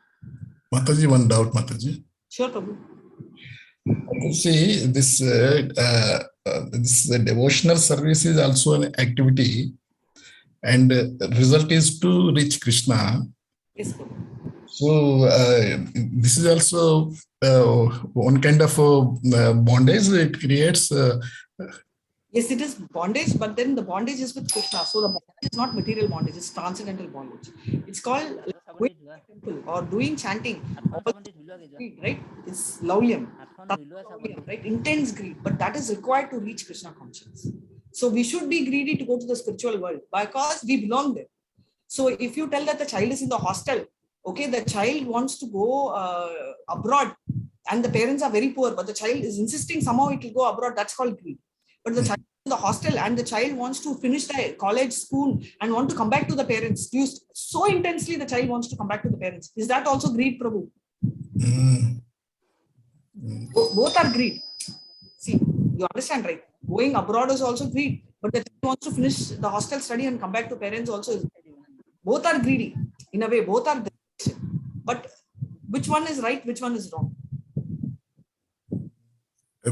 Mataji, one doubt, Mataji. Sure, Prabhu. See, this devotional service is also an activity, and result is to reach Krishna. Yes, Prabhu. So this is also one kind of bondage it creates. Yes, it is bondage, but then the bondage is with Krishna. So the bondage is not material bondage, it's transcendental bondage. It's called going to the temple or doing chanting, right? It's laulyam, right? Intense greed, but that is required to reach Krishna consciousness. So we should be greedy to go to the spiritual world because we belong there. So if you tell that the child is in the hostel, okay, the child wants to go abroad and the parents are very poor, but the child is insisting somehow it will go abroad, that's called greed. But the child is in the hostel and the child wants to finish the college, school and want to come back to the parents. So intensely the child wants to come back to the parents. Is that also greed, Prabhu? Both are greed. See, you understand, right? Going abroad is also greed, but the child wants to finish the hostel study and come back to parents also is greed. Both are greedy. In a way, both are greedy. But which one is right, which one is wrong?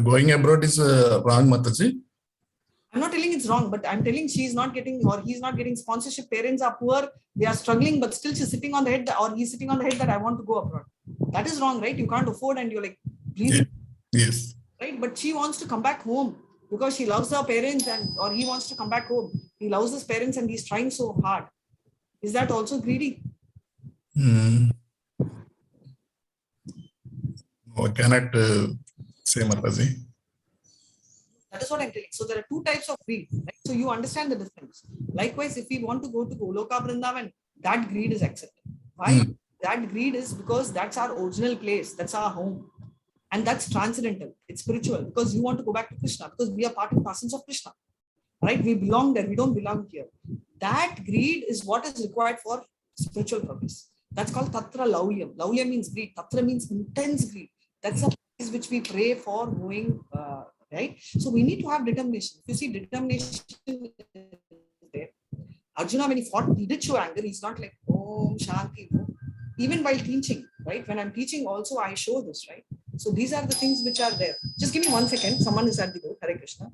Going abroad is wrong, Mataji. I'm not telling it's wrong, but I'm telling she's not getting or he's not getting sponsorship. Parents are poor, they are struggling, but still she's sitting on the head or he's sitting on the head that I want to go abroad. That is wrong, right? You can't afford and you're like, please. Yes. Right? But she wants to come back home because she loves her parents and or he wants to come back home. He loves his parents and he's trying so hard. Is that also greedy? No, I cannot say, Mataji. That is what I'm telling. So there are two types of greed. Right? So you understand the difference. Likewise, if we want to go to Goloka Vrindavan, that greed is accepted. Why? That greed is because that's our original place. That's our home. And that's transcendental. It's spiritual because you want to go back to Krishna because we are part and parcels of Krishna. Right? We belong there. We don't belong here. That greed is what is required for spiritual purpose. That's called Tatra Laulyam. Laulyam means greed. Tatra means intense greed. That's a place which we pray for going, right? So we need to have determination. If you see determination there, Arjuna, when he fought, he did show anger. He's not like, Om Shanti. Even while teaching, right? When I'm teaching also, I show this, right? So these are the things which are there. Just give me 1 second. Someone is at the door. Hare Krishna.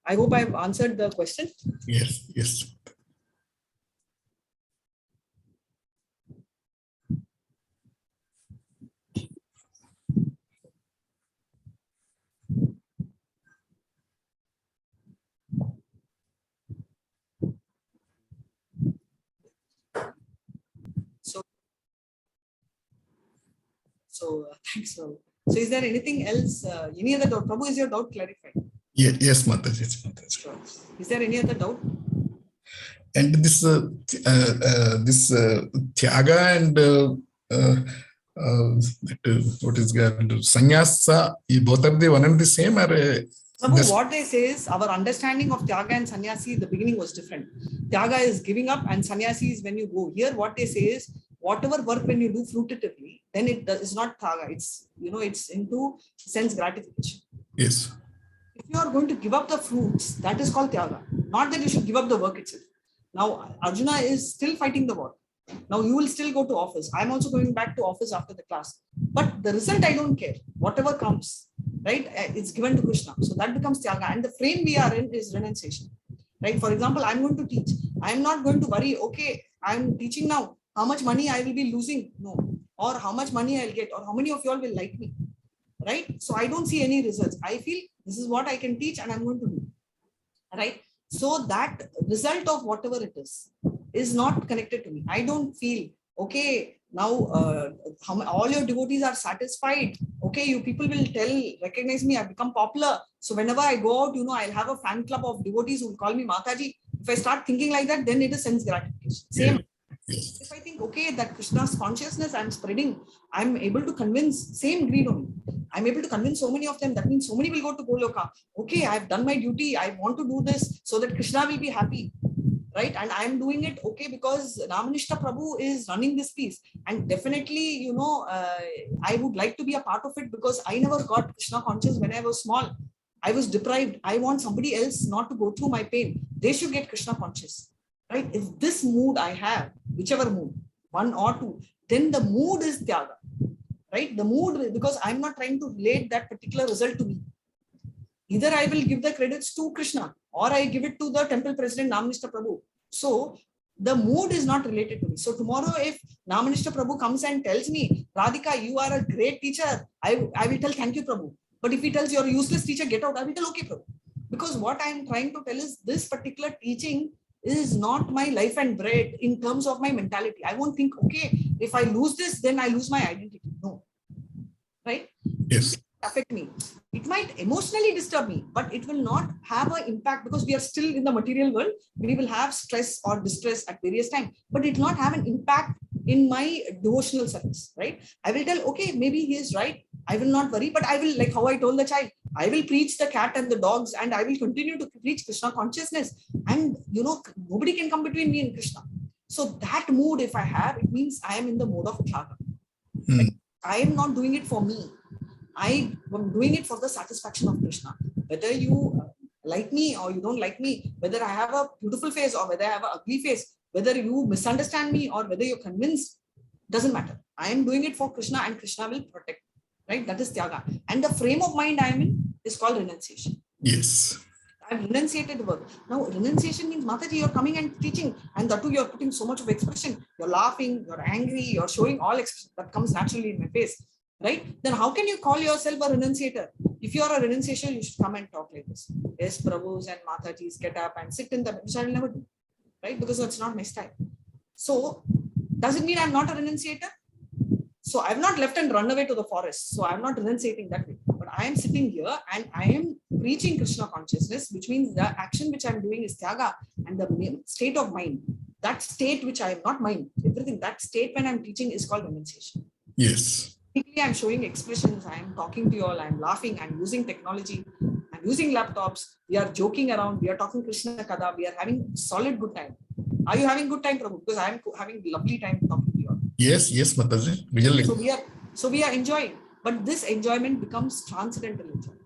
I hope I've answered the question. Yes, yes. So thanks for So is there anything else? Any other doubt? Prabhu, is your doubt clarified? Yes, Mataji. Yes, Mataji. Sure. Is there any other doubt? And this Tyaga and what is called Sannyasa, both are the one and the same? Or, Prabhu, what they say is our understanding of Tyaga and Sannyasi, the beginning was different. Tyaga is giving up and Sannyasi is when you go. Here, what they say is whatever work when you do fruitatively, then it is not Tyaga. It's, it's into sense gratification. Yes. If you are going to give up the fruits, that is called Tyaga. Not that you should give up the work itself. Now, Arjuna is still fighting the war. Now, you will still go to office. I'm also going back to office after the class. But the result, I don't care. Whatever comes, right? It's given to Krishna. So that becomes Tyaga. And the frame we are in is renunciation. Right? For example, I'm going to teach. I'm not going to worry, okay, I'm teaching now. How much money I will be losing? No. Or how much money I'll get? Or how many of you all will like me? Right? So I don't see any results. I feel this is what I can teach and I'm going to do. Right? So that result of whatever it is not connected to me. I don't feel, okay, now all your devotees are satisfied. Okay, you people will recognize me, I've become popular. So whenever I go out, I'll have a fan club of devotees who will call me Mataji. If I start thinking like that, then it is sense gratification. Same. Yeah. Yes. If I think, okay, that Krishna's consciousness I'm spreading, I'm able to convince, same greed only. I'm able to convince so many of them. That means so many will go to Goloka. Okay, I've done my duty. I want to do this so that Krishna will be happy. Right? And I'm doing it, okay, because Ramanishta Prabhu is running this piece. And definitely, I would like to be a part of it because I never got Krishna conscious when I was small. I was deprived. I want somebody else not to go through my pain. They should get Krishna conscious. Right? If this mood I have, whichever mood, one or two, then the mood is Tyaga. Right? The mood, because I'm not trying to relate that particular result to me. Either I will give the credits to Krishna or I give it to the temple president, Namanishta Prabhu. So the mood is not related to me. So tomorrow, if Namanishta Prabhu comes and tells me, Radhika, you are a great teacher, I will tell, thank you, Prabhu. But if he tells you're a useless teacher, get out, I will tell, okay, Prabhu. Because what I'm trying to tell is this particular teaching is not my life and bread in terms of my mentality. I won't think, okay, if I lose this, then I lose my identity. No. Right? Yes. Affect me. It might emotionally disturb me, but it will not have an impact because we are still in the material world. We will have stress or distress at various times, but it will not have an impact in my devotional service, right? I will tell, okay, maybe he is right. I will not worry, but I will, like how I told the child, I will preach the cat and the dogs and I will continue to preach Krishna consciousness. And, nobody can come between me and Krishna. So that mood, if I have, it means I am in the mode of Tyaga. Like, I am not doing it for me. I am doing it for the satisfaction of Krishna. Whether you like me or you don't like me, whether I have a beautiful face or whether I have an ugly face, whether you misunderstand me or whether you're convinced, doesn't matter. I am doing it for Krishna and Krishna will protect. Right? That is Tyaga. And the frame of mind I am in is called renunciation. Yes. I've renunciated the work. Now, renunciation means, Mataji, you're coming and teaching, and that too, you're putting so much of expression. You're laughing, you're angry, you're showing all expression that comes naturally in my face. Right? Then how can you call yourself a renunciator? If you are a renunciator, you should come and talk like this. Yes, Prabhus and Matajis get up and sit in the, which I will never do. Right? Because that's not my style. So, does it mean I'm not a renunciator? So I've not left and run away to the forest. So I'm not renunciating that way. But I am sitting here and I am preaching Krishna consciousness, which means the action which I'm doing is Tyaga, and the state of mind, that state which I am not mind, everything, that state when I'm teaching is called renunciation. Yes. I'm showing expressions, I'm talking to you all, I'm laughing, I'm using technology, I'm using laptops, we are joking around, we are talking Krishna Kada, we are having solid good time. Are you having good time, Prabhu? Because I'm having lovely time talking to you all. Yes, Mataji, really. So we are enjoying, but this enjoyment becomes transcendental enjoyment.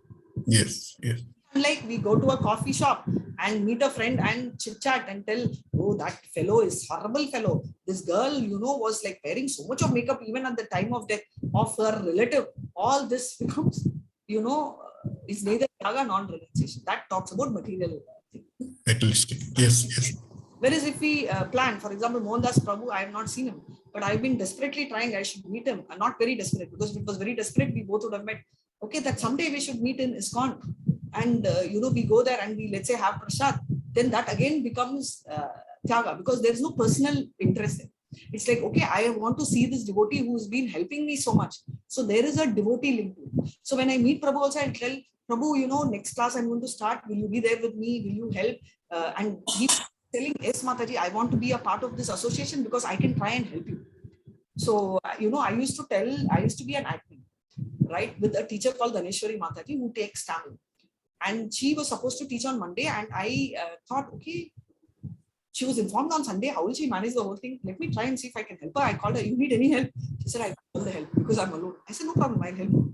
Yes. Unlike we go to a coffee shop and meet a friend and chit chat and tell, oh, that fellow is horrible fellow. This girl, was like wearing so much of makeup even at the time of death of her relative. All this becomes, is neither Tyaga nor renunciation. That talks about material thing. Materialistic. Yes. Whereas if we plan, for example, Mohandas Prabhu, I have not seen him, but I've been desperately trying, I should meet him. I'm not very desperate, because if it was very desperate, we both would have met. Okay, that someday we should meet in ISKCON. And, we go there and we, let's say, have prasad. Then that again becomes Tyaga, because there is no personal interest there. It's like, okay, I want to see this devotee who's been helping me so much. So there is a devotee link to it. So when I meet Prabhu also, I'll tell Prabhu, you know, next class I'm going to start. Will you be there with me? Will you help? And he's telling, yes, Mataji, I want to be a part of this association because I can try and help you. So, you know, I used to be an admin, right, with a teacher called Dhaneshwari Mataji who takes Tamil. And she was supposed to teach on Monday. And I thought, okay, she was informed on Sunday. How will she manage the whole thing? Let me try and see if I can help her. I called her, you need any help? She said, I can't all the help because I'm alone. I said, no problem, I'll help you.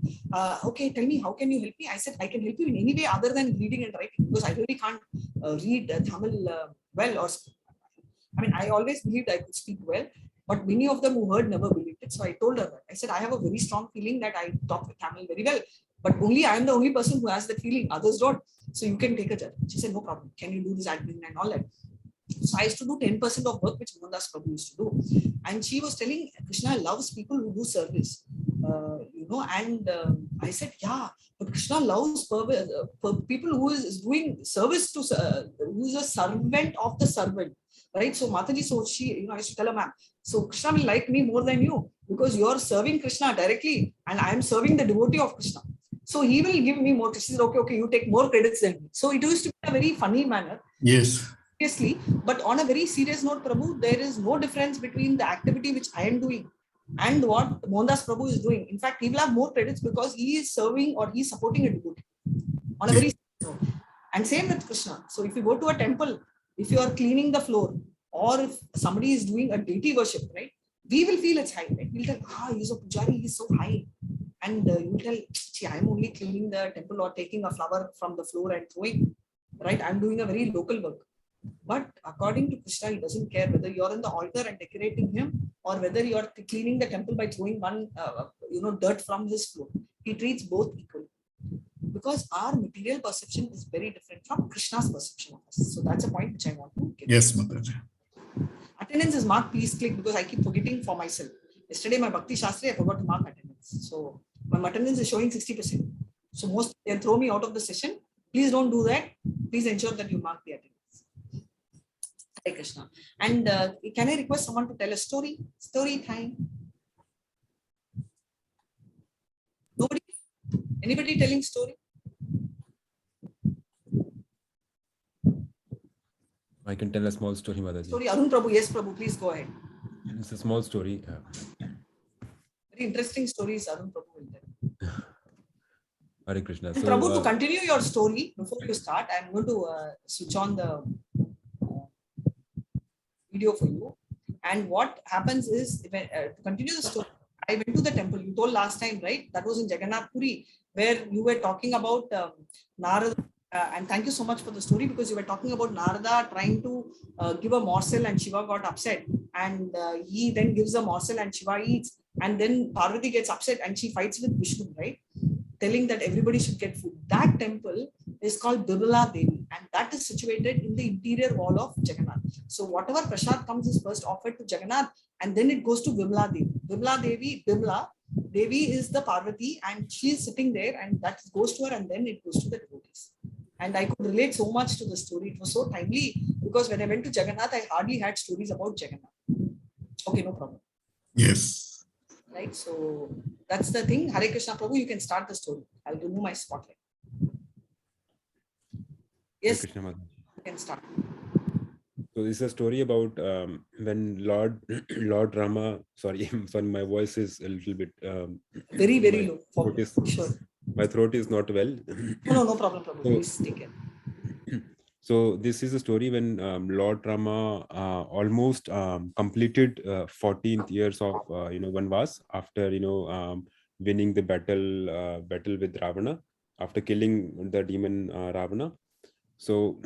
Okay, tell me, how can you help me? I said, I can help you in any way other than reading and writing because I really can't read Tamil well. Or I mean, I always believed I could speak well, but many of them who heard never believed it. So I told her that. I said, I have a very strong feeling that I talk Tamil very well, but only I am the only person who has that feeling. Others don't. So you can take a judgment. She said, no problem. Can you do this admin and all that? So I used to do 10% of work which Mohandas Prabhu used to do. And she was telling, Krishna loves people who do service. You know, and I said, yeah, but Krishna loves people who is doing service to, who is a servant of the servant. Right? So Mataji, so she, you know, I used to tell her, ma'am, so Krishna will like me more than you because you're serving Krishna directly and I am serving the devotee of Krishna. So he will give me more. She said, okay, you take more credits than me. So it used to be a very funny manner. Yes. Seriously, but on a very serious note, Prabhu, there is no difference between the activity which I am doing and what Mohandas Prabhu is doing. In fact, he will have more credits because he is serving or he is supporting a devotee on a very serious note. And same with Krishna. So if you go to a temple, if you are cleaning the floor or if somebody is doing a deity worship, right, we will feel it's high, right? We'll tell, he's a pujari, he's so high. And you will tell, see, I'm only cleaning the temple or taking a flower from the floor and throwing, right? I'm doing a very local work. But according to Krishna, he doesn't care whether you're in the altar and decorating him or whether you're cleaning the temple by throwing one, dirt from his floor. He treats both equally because our material perception is very different from Krishna's perception of us. So that's a point which I want to give. Yes, Mataji. Attendance is marked, please click, because I keep forgetting for myself. Yesterday, my Bhakti Shastri, I forgot to mark attendance. So my attendance is showing 60%. So most they'll throw me out of the session. Please don't do that. Please ensure that you mark the attendance. Hare Krishna. And can I request someone to tell a story? Story time. Nobody? Anybody telling story? I can tell a small story, Mataji. Story. Arun Prabhu. Yes, Prabhu. Please go ahead. It's a small story. Very interesting stories Arun Prabhu will tell. Hare Krishna. And So, Prabhu, to continue your story, before you start, I'm going to switch on the video for you. And what happens is, to continue the story, I went to the temple. You told last time, right? That was in Jagannath Puri, where you were talking about Narada. And thank you so much for the story, because you were talking about Narada trying to give a morsel and Shiva got upset. And he then gives a morsel and Shiva eats. And then Parvati gets upset and she fights with Vishnu, right? Telling that everybody should get food. That temple is called Bimla Devi, and that is situated in the interior wall of Jagannath. So whatever prasad comes is first offered to Jagannath, and then it goes to Bimla Devi. Bimla Devi is the Parvati, and she is sitting there, and that goes to her, and then it goes to the devotees. And I could relate so much to the story. It was so timely, because when I went to Jagannath, I hardly had stories about Jagannath. Okay, no problem. Yes. Right, so that's the thing. Hare Krishna, Prabhu, you can start the story. I'll remove my spotlight. Yes, Krishna, you can start. So this is a story about when Lord Rama. Sorry, my voice is a little bit very low. Sure. My throat is not well. No problem, Prabhu. Please take care. So this is a story when Lord Rama almost completed 14th years of Vanvas after winning the battle with Ravana, after killing the demon Ravana. So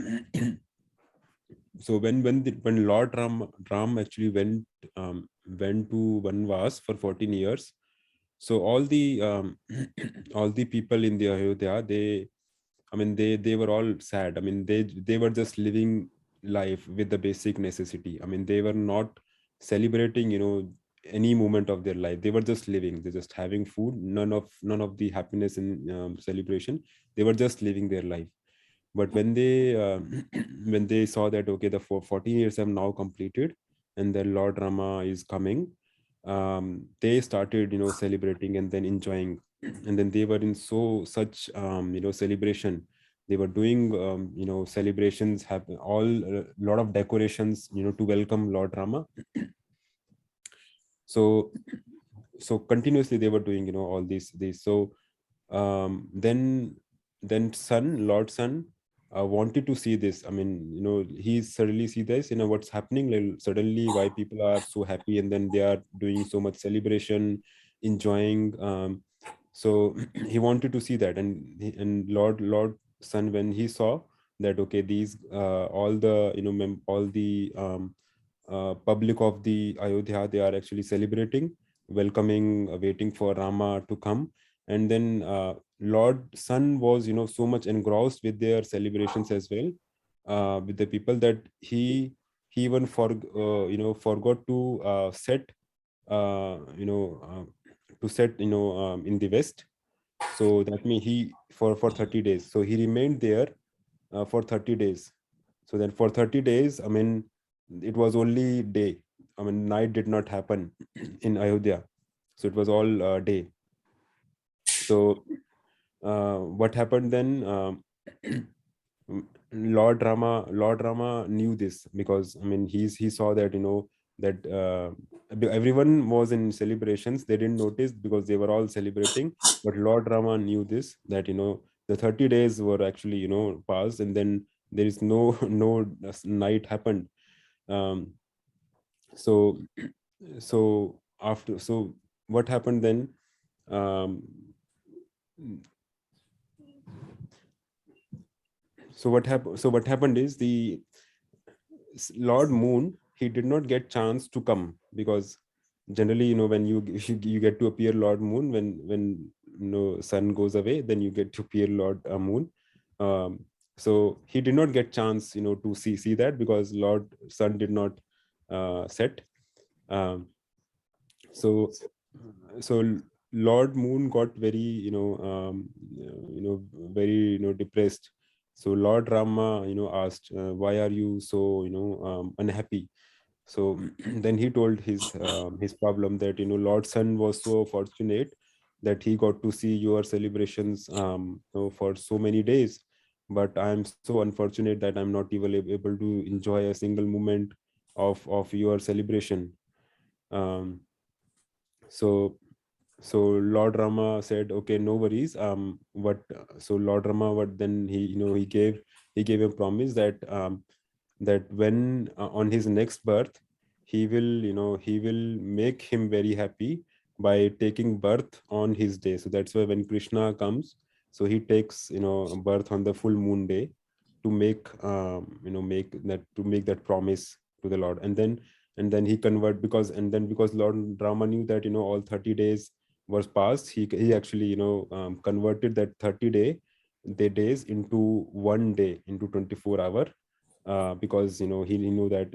so when Lord Ram actually went to Vanvas for 14 years, so all the people in the Ayodhya, they were all sad. I mean, they were just living life with the basic necessity. I mean, they were not celebrating, any moment of their life. They were just living. They're just having food. None of the happiness and celebration. They were just living their life. But when they saw that, okay, the 14 years have now completed, and the Lord Rama is coming, they started, celebrating and then enjoying and then they were in such celebration. They were doing celebrations, happen all lot of decorations to welcome Lord Rama. So continuously they were doing all these. So then Lord Son wanted to see this. I mean, he suddenly see this, what's happening, like suddenly why people are so happy, and then they are doing so much celebration, enjoying. So he wanted to see that, and Lord Son, when he saw that, okay, these all the all the public of the Ayodhya, they are actually celebrating, welcoming, waiting for Rama to come. And then Lord Son was so much engrossed with their celebrations as well, with the people, that he even forgot to set in the west. So that means he for 30 days, so he remained there for 30 days. So then for 30 days, I mean, it was only day. I mean, night did not happen in Ayodhya. So it was all day. So what happened then? Lord Rama knew this, because I mean he saw that that everyone was in celebrations. They didn't notice because they were all celebrating, but Lord Rama knew this, that the 30 days were actually passed, and then there is no night happened. So what happened then? So what happened is, the Lord Moon, he did not get chance to come, because generally when you get to appear Lord Moon, when sun goes away, then you get to appear Lord Moon. So he did not get chance to see that, because Lord Sun did not set. So Lord Moon got very very depressed. So Lord Rama asked, why are you so unhappy? So then he told his problem, that Lord Sun was so fortunate that he got to see your celebrations for so many days, but I am so unfortunate that I'm not even able to enjoy a single moment of your celebration. So Lord Rama said, okay, no worries. So Lord Rama, what then he gave a promise that that when on his next birth, he will make him very happy by taking birth on his day. So that's why when Krishna comes, so he takes birth on the full moon day, to make make that promise to the Lord. And then he convert, because Lord Rama knew that all 30 days was passed. He actually converted that 30 days into one day, into 24 hour, because he knew that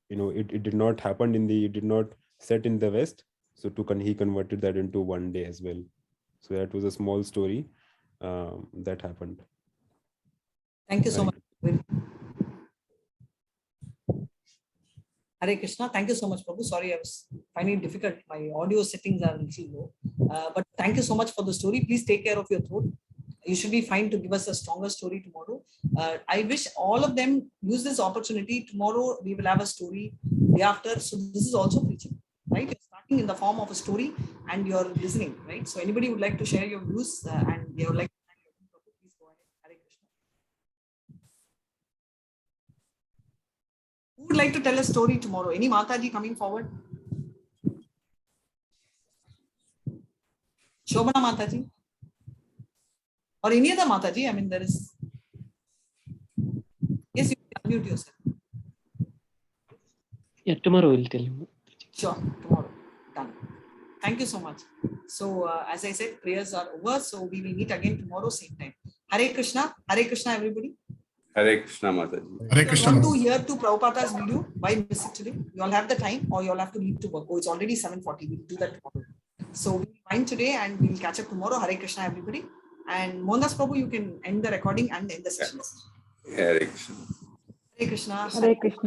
it did not happen it did not set in the west. So he converted that into one day as well. So that was a small story that happened. Thank you so much. Hare Krishna. Thank you so much, Prabhu. Sorry, I was finding it difficult. My audio settings are a little low. But thank you so much for the story. Please take care of your throat. You should be fine to give us a stronger story tomorrow. I wish all of them use this opportunity. Tomorrow we will have a story, day after. So this is also preaching, right? You're starting in the form of a story and you're listening, right? So anybody would like to share your views and they would like to thank you, please go ahead. Hare Krishna. Who would like to tell a story tomorrow? Any Mataji coming forward? Shobana Mataji? Or any other Mataji? I mean, there is. Yes, you can unmute yourself. Yeah, tomorrow we'll tell you. Sure, tomorrow. Done. Thank you so much. So, as I said, prayers are over. So, we will meet again tomorrow, same time. Hare Krishna. Hare Krishna, everybody. Hare Krishna, Mataji. Hare If Krishna. you want to hear to Prabhupada's video, why miss it today? You all have the time or you all have to leave to work. Oh, it's already 7:40. We'll do that tomorrow. So, we'll find today and we'll catch up tomorrow. Hare Krishna, everybody. And Mohandas Prabhu, you can end the recording and end the session. Hare Krishna. Hare Krishna. Hare Krishna.